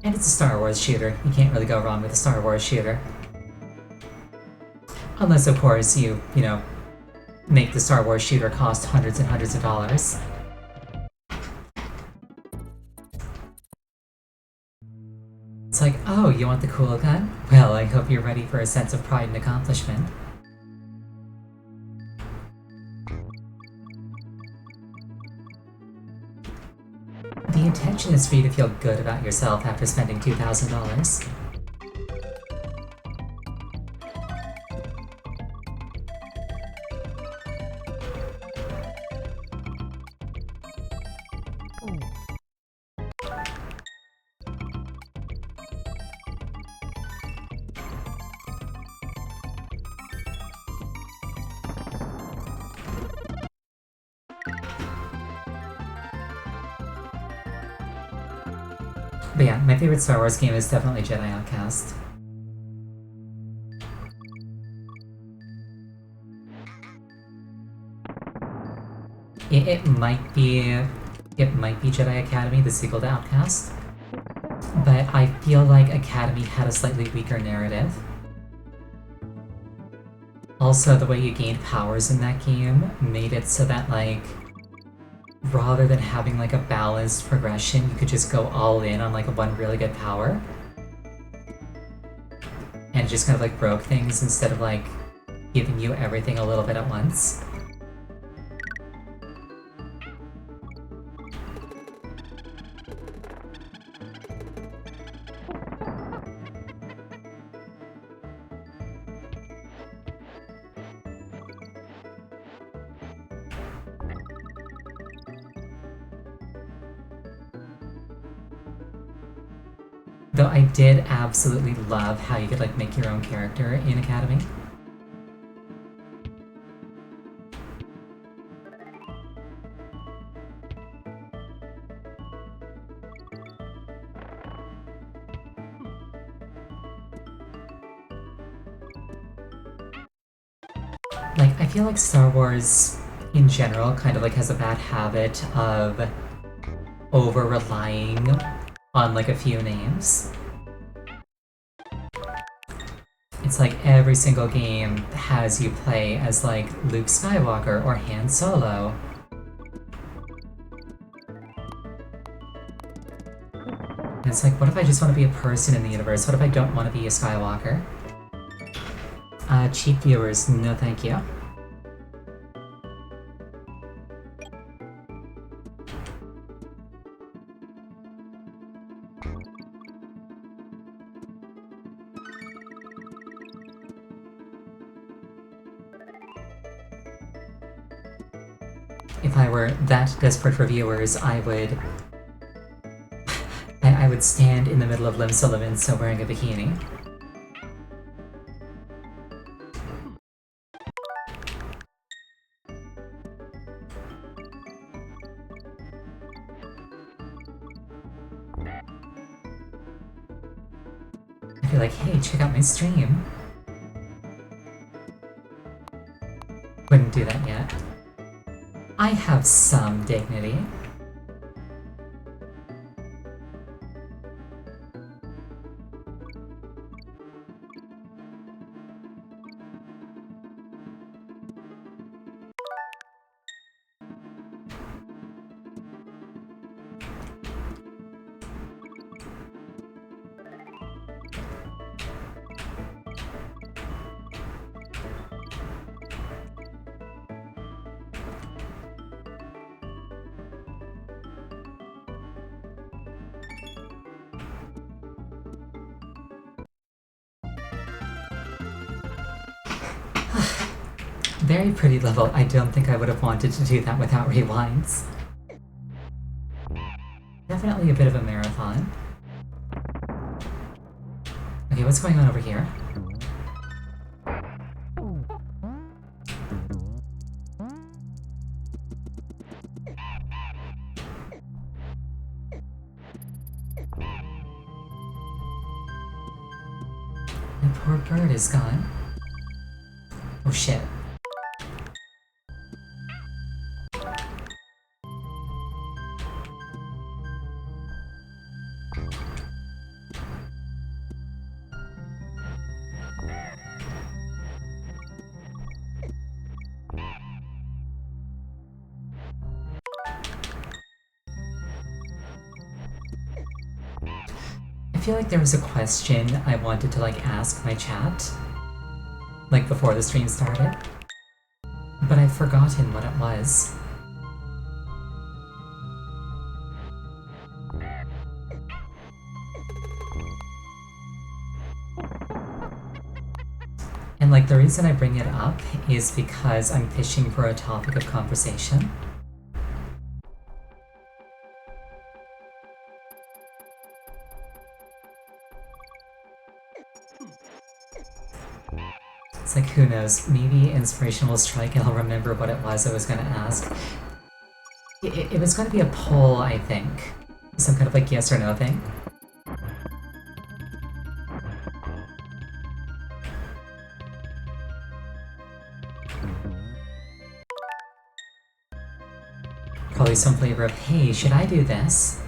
And it's a Star Wars shooter. You can't really go wrong with a Star Wars shooter. Unless, of course, you know, make the Star Wars shooter cost hundreds and hundreds of dollars. It's like, oh, you want the cool gun? Well, I hope you're ready for a sense of pride and accomplishment. The intention is for you to feel good about yourself after spending $2,000. But yeah, my favorite Star Wars game is definitely Jedi Outcast. It might be Jedi Academy, the sequel to Outcast, but I feel like Academy had a slightly weaker narrative. Also, the way you gained powers in that game made it so that, like, rather than having like a balanced progression, you could just go all in on like one really good power. And just kind of like broke things instead of like giving you everything a little bit at once. Though I did absolutely love how you could like make your own character in Academy. Like, I feel like Star Wars in general kind of like has a bad habit of over-relying on like a few names. It's like every single game has you play as like Luke Skywalker or Han Solo. And it's like, what if I just want to be a person in the universe? What if I don't want to be a Skywalker? Cheap viewers, no thank you. If I were that desperate for viewers, I would stand in the middle of Lim Sullivan so wearing a bikini. I'd be like, hey, check out my stream. Wouldn't do that yet. I have some dignity. Very pretty level. I don't think I would have wanted to do that without rewinds. Definitely a bit of a marathon. Okay, what's going on over here? My poor bird is gone. Oh shit. I feel like there was a question I wanted to like ask my chat, like before the stream started, but I've forgotten what it was. And like the reason I bring it up is because I'm fishing for a topic of conversation. It's like, who knows, maybe inspiration will strike and I'll remember what it was I was gonna ask. It was gonna be a poll, I think. Some kind of like yes or no thing. Probably some flavor of, hey, should I do this?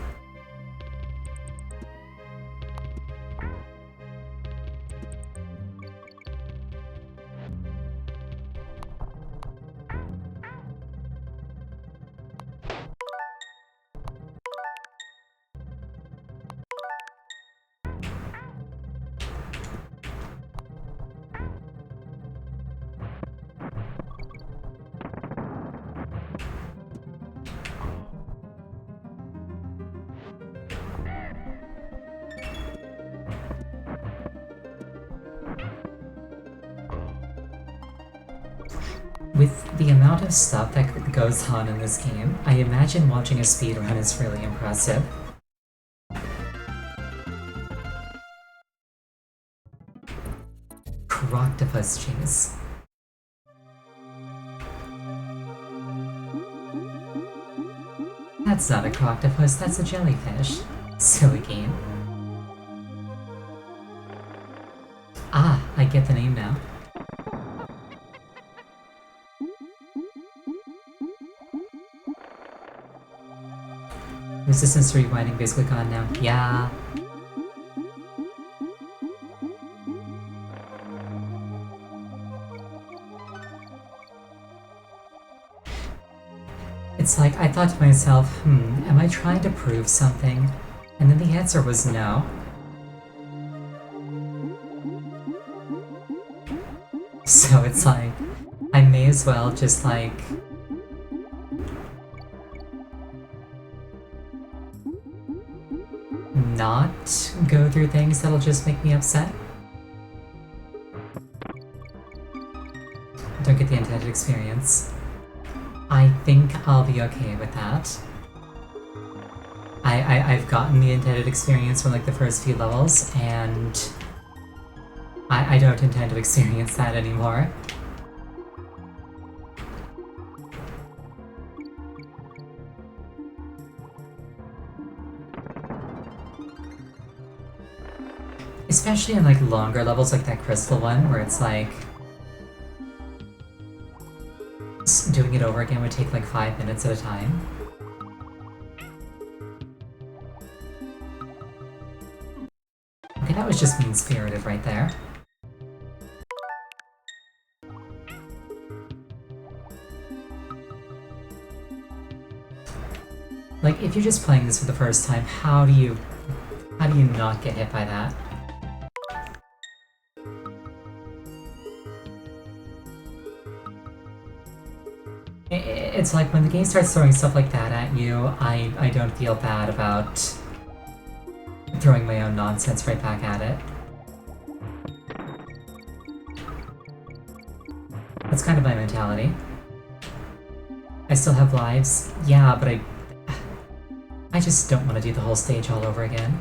With the amount of stuff that goes on in this game, I imagine watching a speedrun is really impressive. Croctopus cheese. That's not a croctopus, that's a jellyfish. Silly game. Ah, I get the name now. Resistance to rewinding basically gone now. Yeah. It's like, I thought to myself, am I trying to prove something? And then the answer was no. So it's like, I may as well just like... not go through things that'll just make me upset. Don't get the intended experience. I think I'll be okay with that. I've gotten the intended experience from like the first few levels, and I don't intend to experience that anymore. Especially in like longer levels like that crystal one, where it's like... doing it over again would take like 5 minutes at a time. Okay, that was just mean-spirited right there. Like, if you're just playing this for the first time, how do you not get hit by that? It's like when the game starts throwing stuff like that at you, I don't feel bad about throwing my own nonsense right back at it. That's kind of my mentality. I still have lives, yeah, but I just don't want to do the whole stage all over again.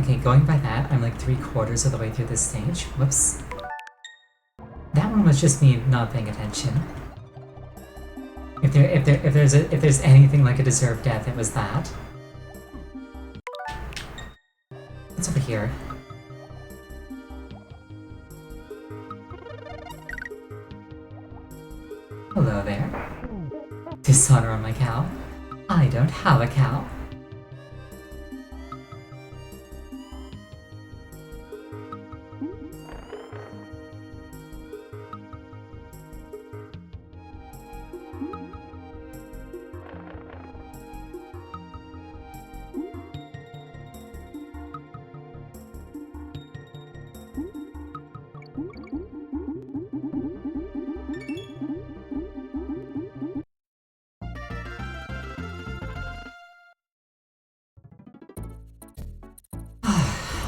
Okay, going by that, I'm like 3/4 of the way through this stage. Whoops. That one was just me not paying attention. If there's anything like a deserved death, it was that. What's over here? Hello there. Dishonor on my cow. I don't have a cow.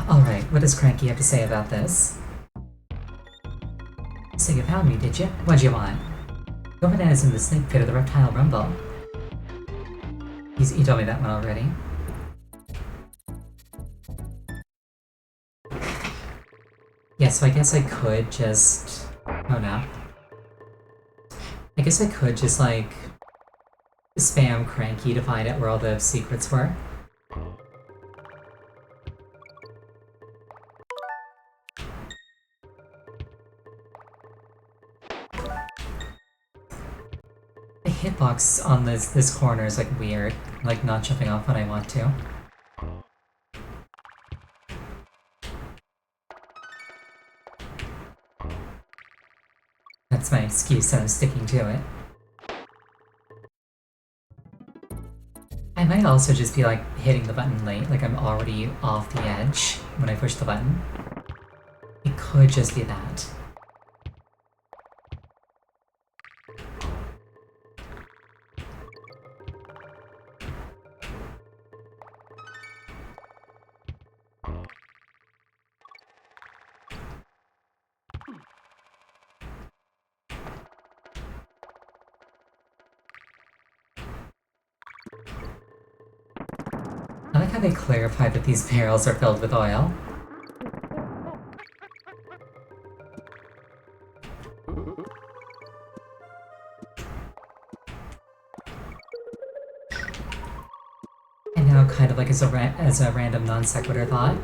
Alright, what does Cranky have to say about this? So you found me, did you? What'd you want? Go bananas in the snake pit of the reptile rumble. He told me that one already. Yeah, so I guess I could just... Oh no. I guess I could just, like, spam Cranky to find out where all the secrets were. The hitbox on this corner is, like, weird. Like, not jumping off when I want to. That's my excuse, and I'm sticking to it. I might also just be like hitting the button late, like I'm already off the edge when I push the button. It could just be that. I like how they clarified that these barrels are filled with oil. And now, kind of like as a random non sequitur thought,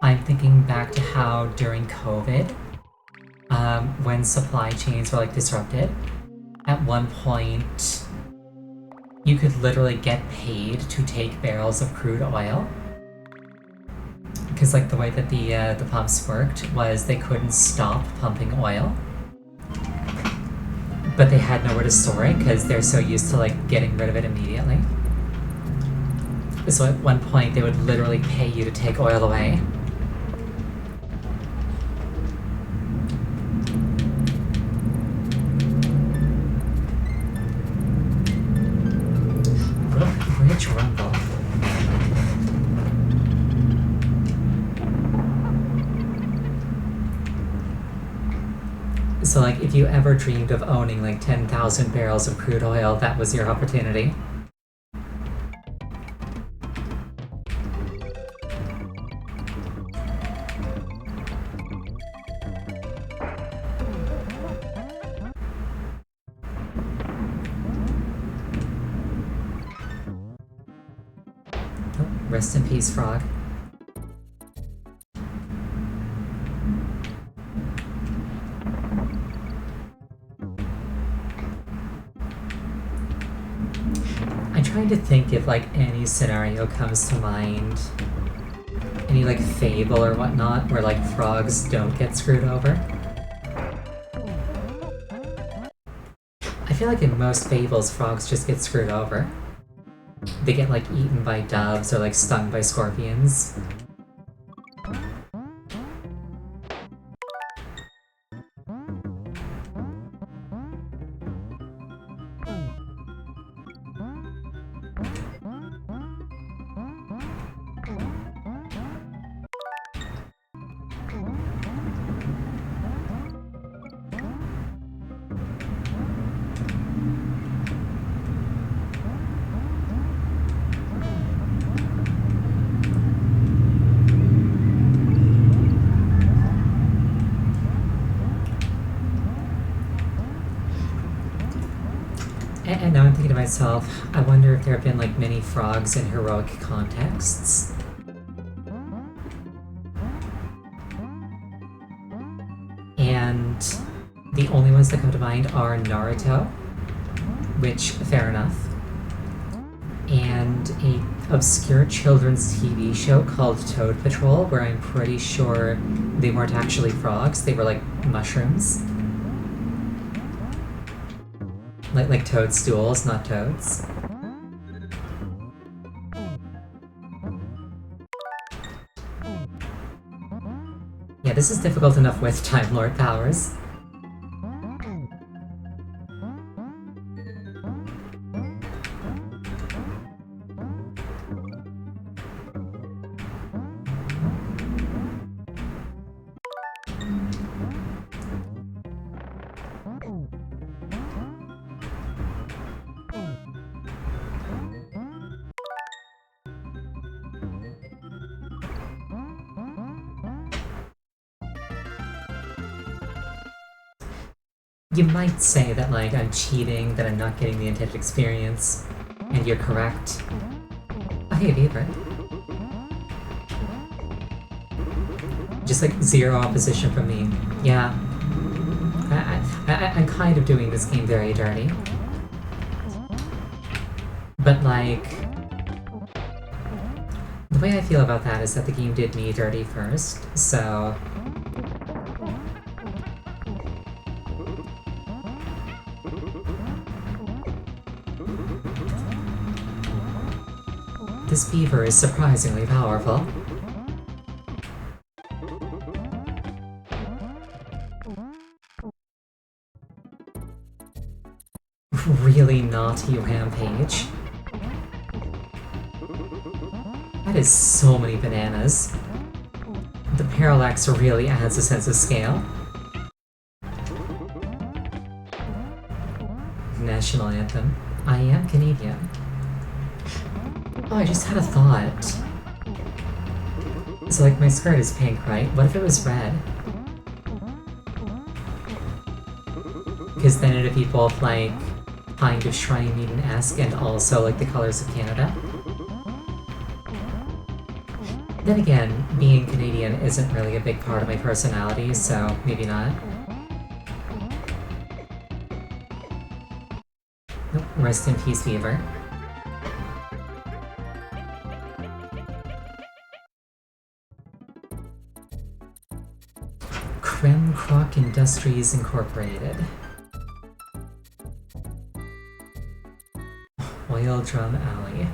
I'm thinking back to how during COVID, when supply chains were like disrupted, at one point you could literally get paid to take barrels of crude oil. Because like the way that the pumps worked was they couldn't stop pumping oil. But they had nowhere to store it because they're so used to like getting rid of it immediately. So at one point they would literally pay you to take oil away. Rich rumble. So like if you ever dreamed of owning like 10,000 barrels of crude oil, that was your opportunity. Rest in peace, frog. I'm trying to think if like any scenario comes to mind. Any like fable or whatnot where like frogs don't get screwed over. I feel like in most fables frogs just get screwed over. they get like eaten by doves or like stung by scorpions. And now I'm thinking to myself, I wonder if there have been like many frogs in heroic contexts. And the only ones that come to mind are Naruto, which, fair enough, and a obscure children's TV show called Toad Patrol, where I'm pretty sure they weren't actually frogs, they were like mushrooms. Like toadstools, not toads. Yeah, this is difficult enough with Time Lord powers. You might say that, like, I'm cheating, that I'm not getting the intended experience, and you're correct. Oh, hey, Beaver. Just, like, zero opposition from me. Yeah. I'm kind of doing this game very dirty. But, like, the way I feel about that is that the game did me dirty first, so... This beaver is surprisingly powerful. Really naughty rampage. That is so many bananas. The parallax really adds a sense of scale. National anthem. I am Canadian. Oh, I just had a thought. So, like, my skirt is pink, right? What if it was red? Because then it'd be both, like, kind of Shrine Maiden-esque and also, like, the colors of Canada. Then again, being Canadian isn't really a big part of my personality, so maybe not. Nope, rest in peace, Beaver. Kremkrock Industries Incorporated. Oil Drum Alley.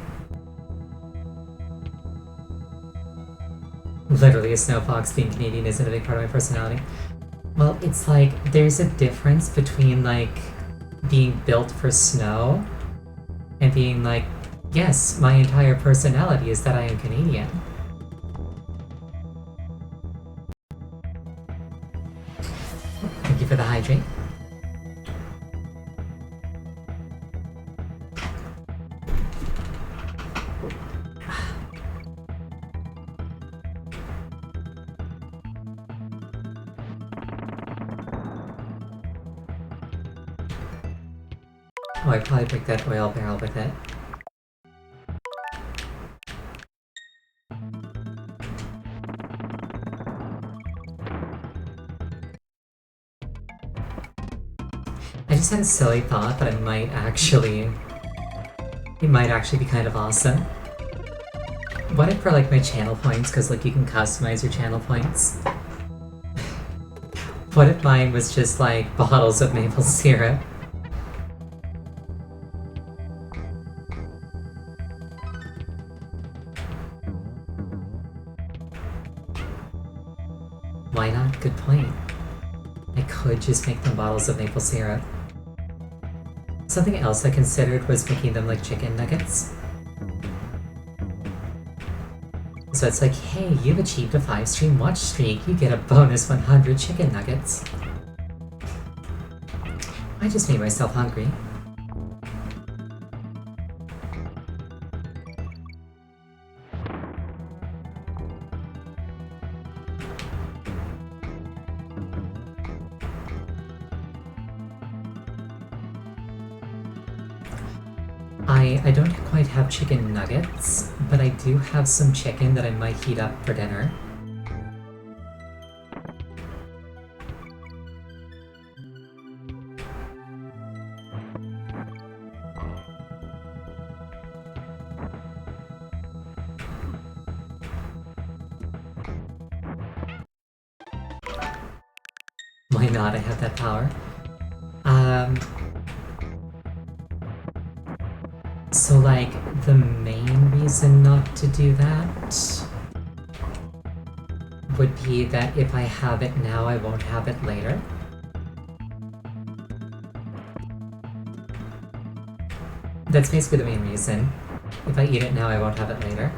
Literally, a snow fox being Canadian isn't a big part of my personality. Well, it's like, there's a difference between, like, being built for snow and being like, yes, my entire personality is that I am Canadian. Thank you for the hydrate. Oh, I'd probably break that oil barrel with it. I just had a silly thought that it might actually be kind of awesome. What if for, like, my channel points, because, like, you can customize your channel points. What if mine was just, like, bottles of maple syrup? Why not? Good point. I could just make them bottles of maple syrup. Something else I considered was making them like chicken nuggets. So it's like, hey, you've achieved a 5-stream watch streak, you get a bonus 100 chicken nuggets. I just made myself hungry. I don't quite have chicken nuggets, but I do have some chicken that I might heat up for dinner. Why not? I have that power. So like, the main reason not to do that would be that if I have it now, I won't have it later. That's basically the main reason. If I eat it now, I won't have it later.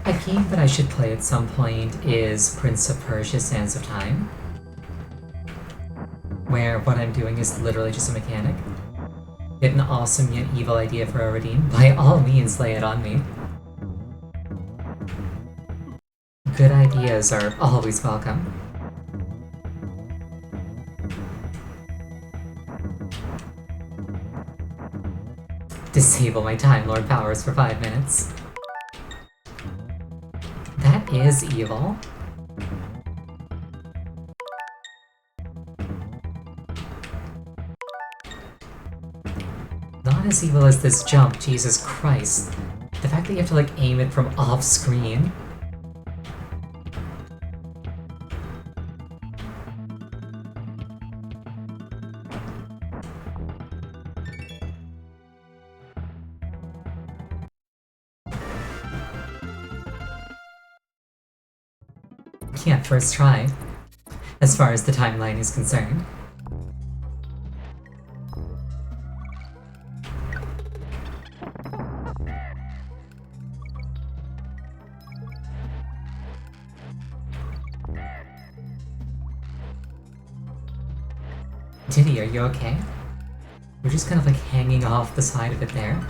A game that I should play at some point is Prince of Persia: Sands of Time, where what I'm doing is literally just a mechanic. Get an awesome yet evil idea for a redeem? By all means, lay it on me. Good ideas are always welcome. Disable my Time Lord powers for 5 minutes. That is evil. Not as evil as this jump, Jesus Christ. The fact that you have to like aim it from off screen. Yeah, first try, as far as the timeline is concerned. Diddy, are you okay? You're just kind of like hanging off the side of it there.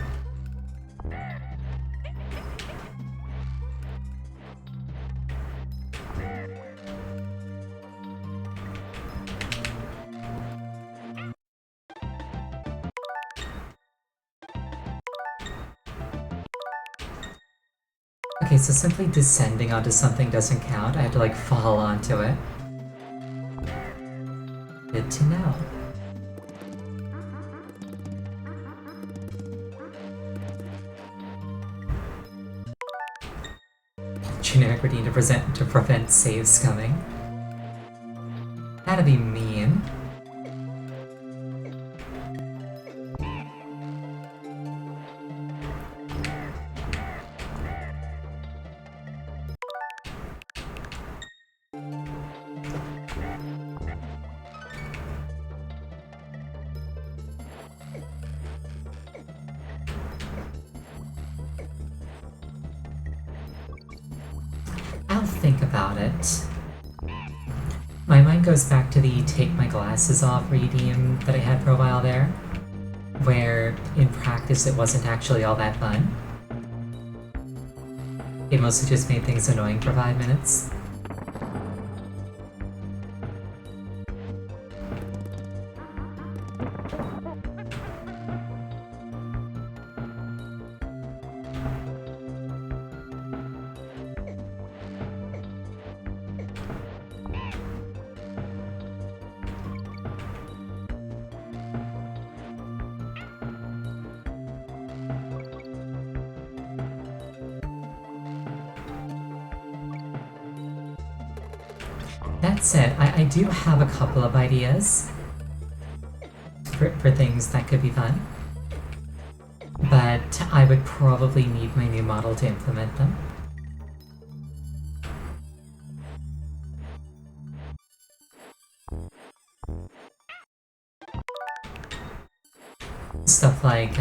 Okay, so simply descending onto something doesn't count. I have to like fall onto it. Good to know. Generic routine to prevent save scumming. That'd be mean. I'll think about it. My mind goes back to the take my glasses off redeem that I had for a while there, where in practice it wasn't actually all that fun. It mostly just made things annoying for 5 minutes. That said, I do have a couple of ideas for things that could be fun. But I would probably need my new model to implement them. Stuff like,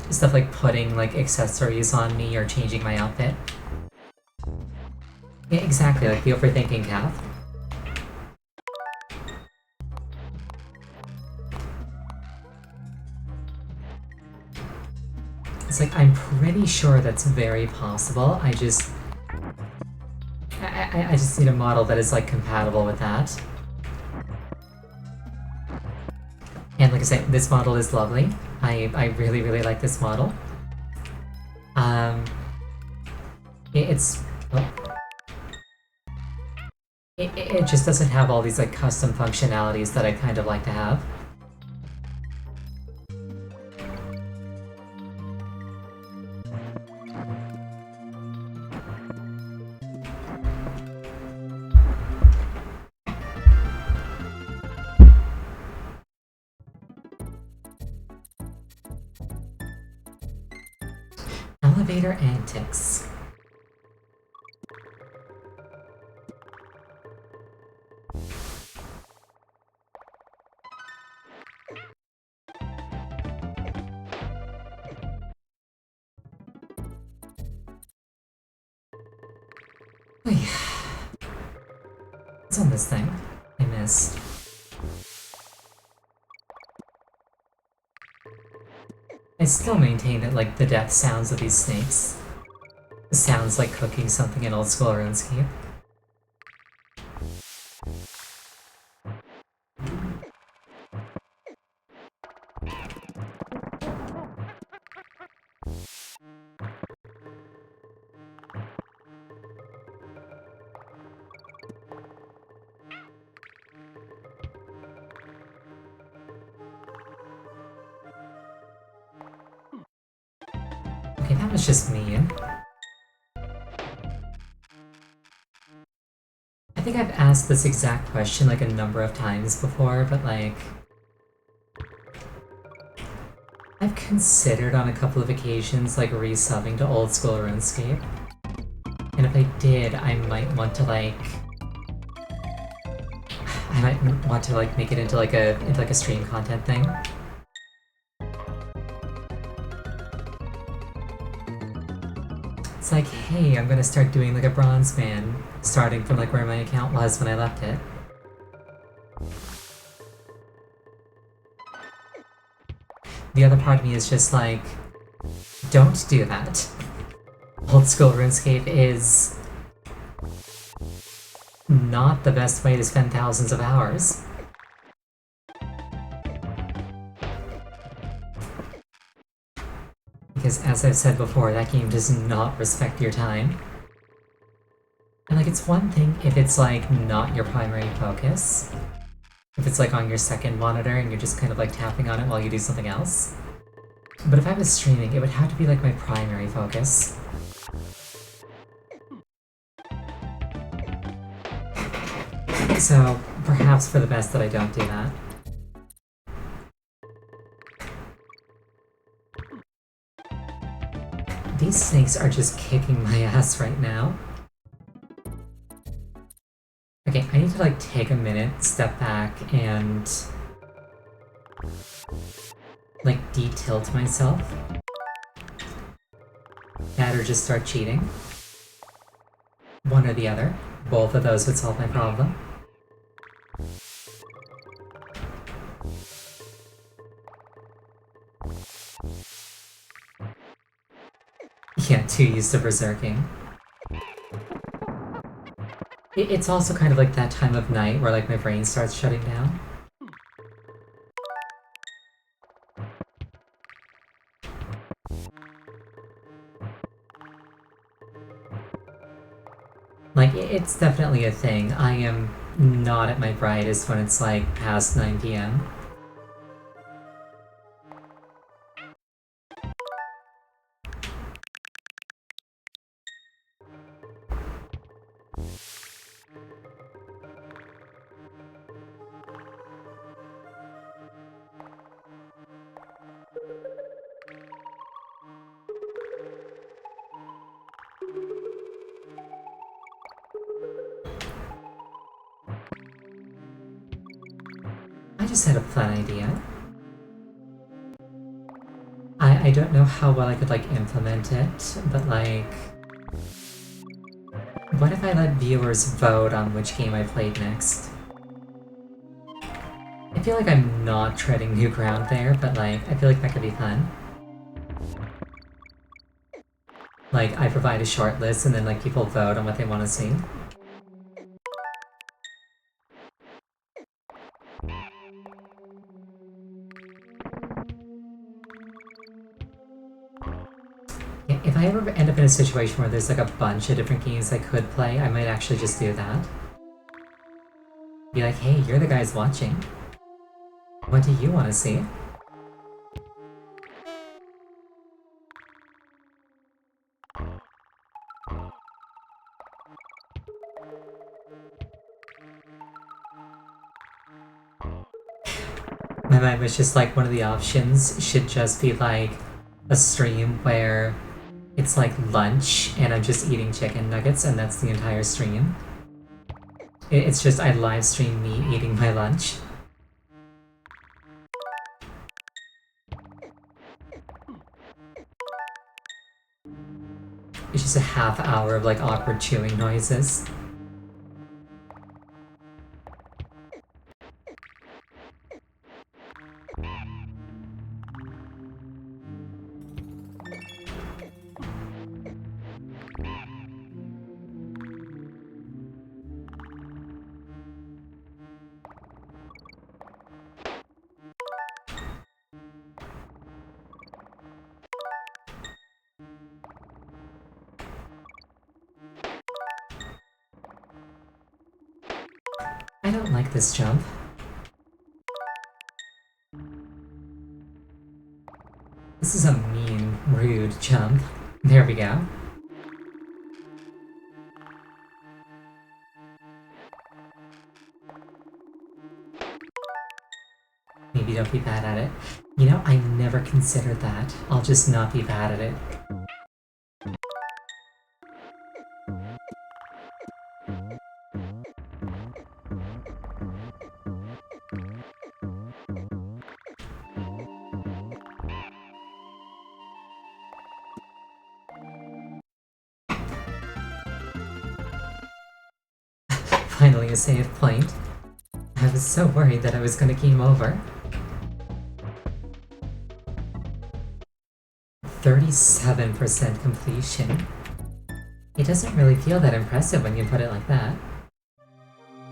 stuff like putting like accessories on me or changing my outfit. Yeah, exactly, like the overthinking Kath. It's like, I'm pretty sure that's very possible. I just need a model that is like compatible with that. And like I said, this model is lovely. I really, really like this model. It's... Oh. It just doesn't have all these like custom functionalities that I kind of like to have. Elevator antics. What's on this thing? I missed. I still maintain that like the death sounds of these snakes sounds like cooking something in old school RuneScape. Okay, that was just mean. I think I've asked this exact question like a number of times before, but like... I've considered on a couple of occasions like resubbing to old school RuneScape. And if I did, I might want to like... I might want to like make it into like a stream content thing. It's like, hey, I'm gonna start doing like a bronze man, starting from like where my account was when I left it. The other part of me is just like, don't do that. Old school RuneScape is not the best way to spend thousands of hours. Because as I've said before, that game does not respect your time. And like, it's one thing if it's like not your primary focus. If it's like on your second monitor and you're just kind of like tapping on it while you do something else. But if I was streaming, it would have to be like my primary focus. So, perhaps for the best that I don't do that. These snakes are just kicking my ass right now. Okay, I need to like take a minute, step back, and like de-tilt myself. That or just start cheating. One or the other. Both of those would solve my problem. Yeah, too used to berserking. It's also kind of like that time of night where like my brain starts shutting down. Like, it's definitely a thing. I am not at my brightest when it's like past 9 PM. I just had a fun idea. I don't know how well I could, like, implement it, but, like... What if I let viewers vote on which game I played next? I feel like I'm not treading new ground there, but, like, I feel like that could be fun. Like, I provide a short list and then, like, people vote on what they want to see. If I ever end up in a situation where there's like a bunch of different games I could play, I might actually just do that. Be like, hey, you're the guys watching. What do you want to see? My mind was just like, one of the options should just be like a stream where it's like lunch and I'm just eating chicken nuggets and that's the entire stream. It's just I live stream me eating my lunch. It's just a half hour of like awkward chewing noises. I don't like this jump. This is a mean, rude jump. There we go. Maybe don't be bad at it. You know, I never considered that. I'll just not be bad at it. Finally a save point. I was so worried that I was gonna game over. 37% completion. It doesn't really feel that impressive when you put it like that.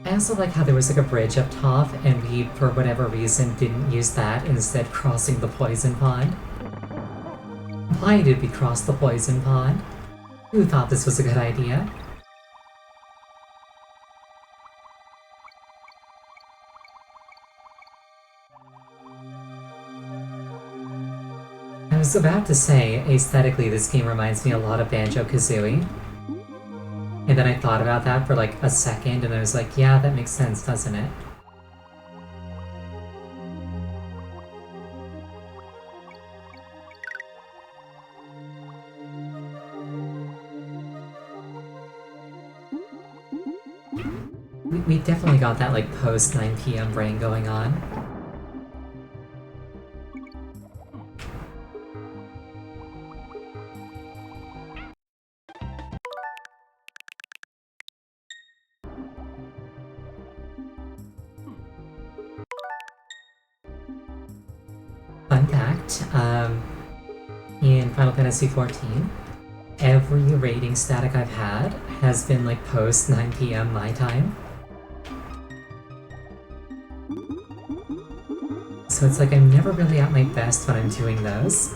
I also like how there was like a bridge up top and we, for whatever reason, didn't use that, instead crossing the poison pond. Why did we cross the poison pond? Who thought this was a good idea? I was about to say, aesthetically this game reminds me a lot of Banjo-Kazooie. And then I thought about that for like a second and I was like, yeah, that makes sense, doesn't it? We definitely got that like post 9 PM brain going on. Fun fact, in Final Fantasy XIV, every rating static I've had has been like post 9 PM my time. So it's like I'm never really at my best when I'm doing those.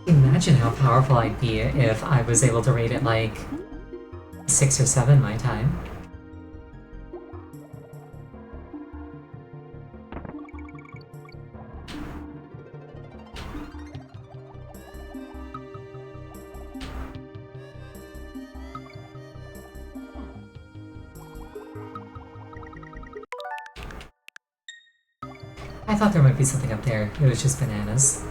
Imagine how powerful I'd be if I was able to rate it like 6 or 7 my time. I thought there might be something up there. It was just bananas.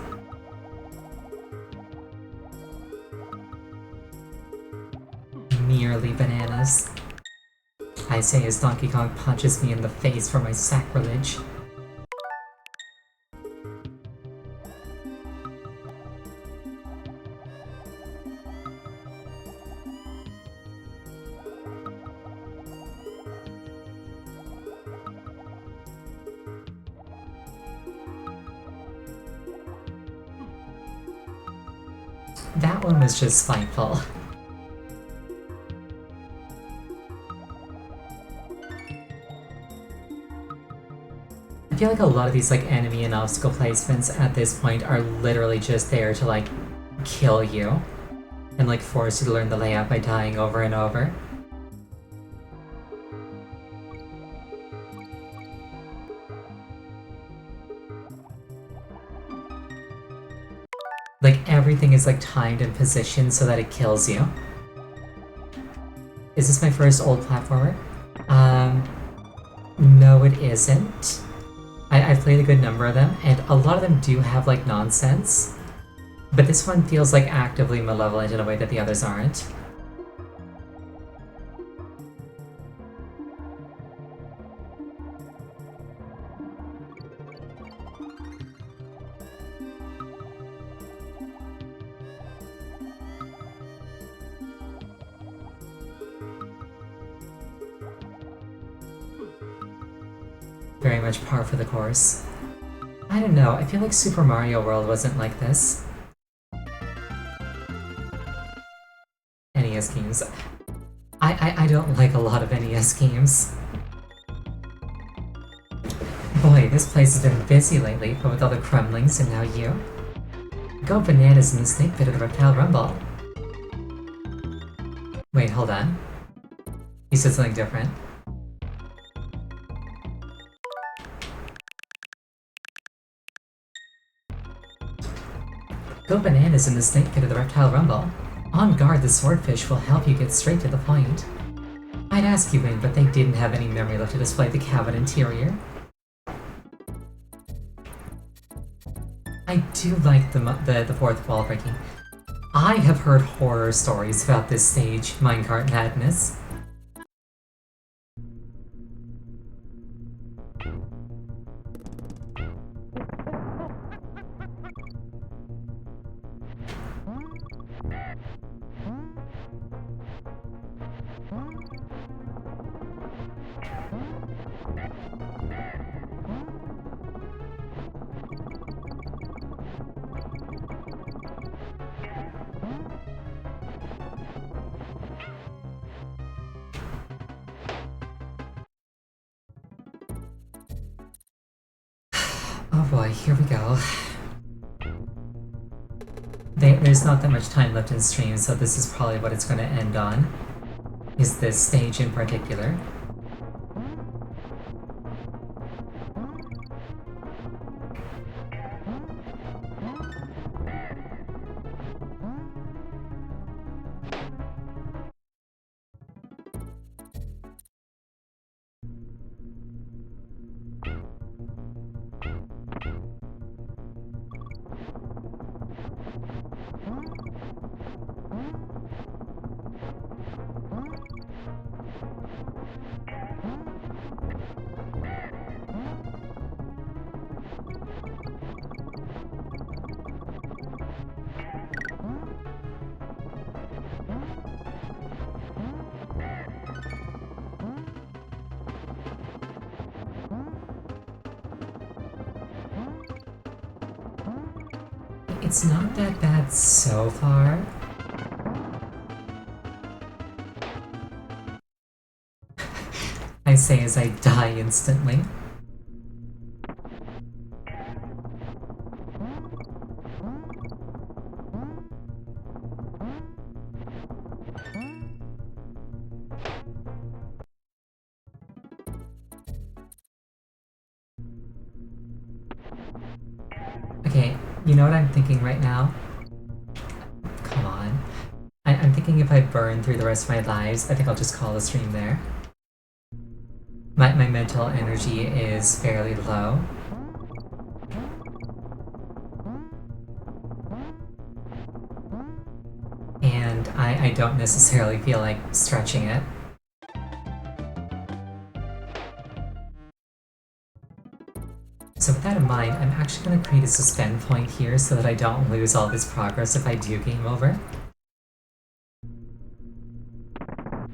Merely bananas. I say as Donkey Kong punches me in the face for my sacrilege. That one was just spiteful. I feel like a lot of these like enemy and obstacle placements at this point are literally just there to like kill you and like force you to learn the layout by dying over and over. Like everything is like timed and positioned so that it kills you. Is this my first old platformer? No it isn't. I've played a good number of them, and a lot of them do have like nonsense. But this one feels like actively malevolent in a way that the others aren't. Very much par for the course. I don't know, I feel like Super Mario World wasn't like this. NES games. I don't like a lot of NES games. Boy, this place has been busy lately, but with all the crumblings and now you. Go bananas in the snake pit of the Reptile Rumble. Wait, hold on. He said something different. Go bananas in the snake pit of the Reptile Rumble. On guard, the swordfish will help you get straight to the point. I'd ask you in, but they didn't have any memory left to display the cabin interior. I do like the fourth wall breaking. I have heard horror stories about this stage, Minecart Madness. Oh boy, here we go. There's not that much time left in stream, so this is probably what it's going to end on. Is this stage in particular. It's not that bad so far. I say as I die instantly. Okay, you know what I'm thinking right now? Come on. I'm thinking if I burn through the rest of my lives, I think I'll just call the stream there. My mental energy is fairly low. And I don't necessarily feel like stretching it. So with that in mind, I'm actually going to create a suspend point here so that I don't lose all this progress if I do game over.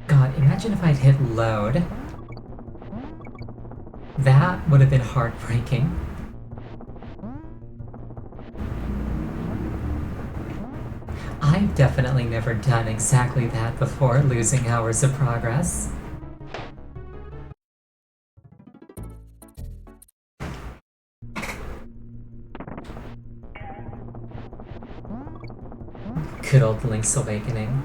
God, imagine if I'd hit load. That would have been heartbreaking. I've definitely never done exactly that before, losing hours of progress. Good old Link's Awakening.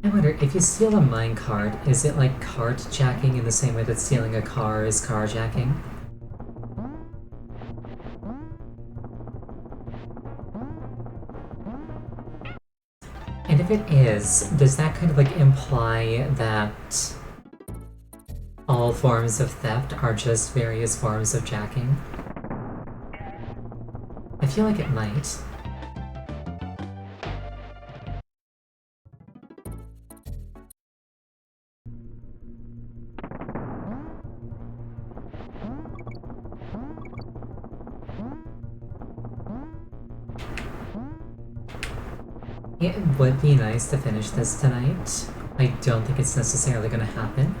I wonder, if you steal a minecart, is it like carjacking in the same way that stealing a car is carjacking? And if it is, does that kind of like imply that all forms of theft are just various forms of jacking? I feel like it might. It would be nice to finish this tonight. I don't think it's necessarily gonna happen.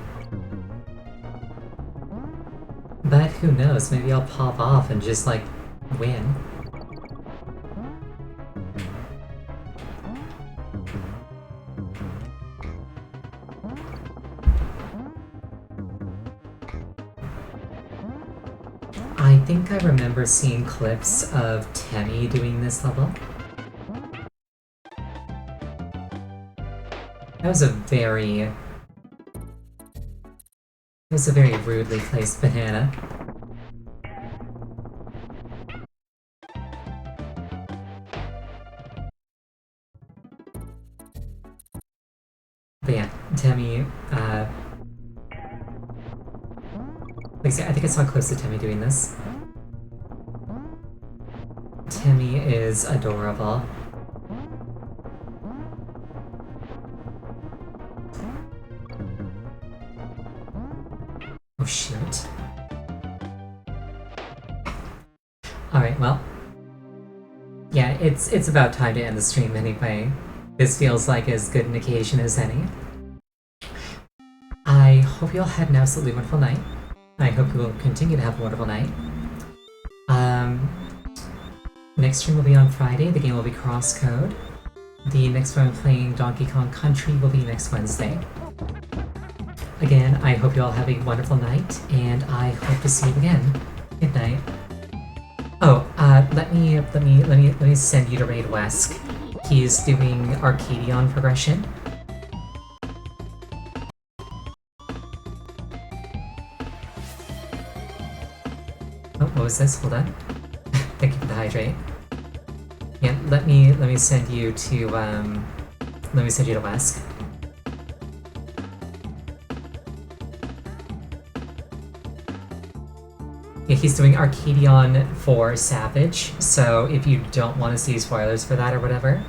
But who knows, maybe I'll pop off and just like win. I think I remember seeing clips of Temmie doing this level. That was a very rudely placed banana. But yeah, Temmie, like I said, I think I saw clips of Temmie doing this. Temmie is adorable. Oh shoot. Alright, well. Yeah, it's about time to end the stream anyway. This feels like as good an occasion as any. I hope you all had an absolutely wonderful night. I hope you will continue to have a wonderful night. Next stream will be on Friday. The game will be Crosscode. The next one I'm playing Donkey Kong Country will be next Wednesday. Again, I hope you all have a wonderful night, and I hope to see you again. Good night. Oh, let me send you to raid Wesk. He's doing Arcadion progression. Oh, what was this? Hold on. Thank you for the hydrate. Yeah, let me send you to Wesk. Yeah, he's doing Arcadion for Savage, so if you don't want to see spoilers for that or whatever,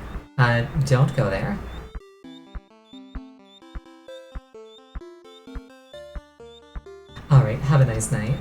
don't go there. Alright, have a nice night.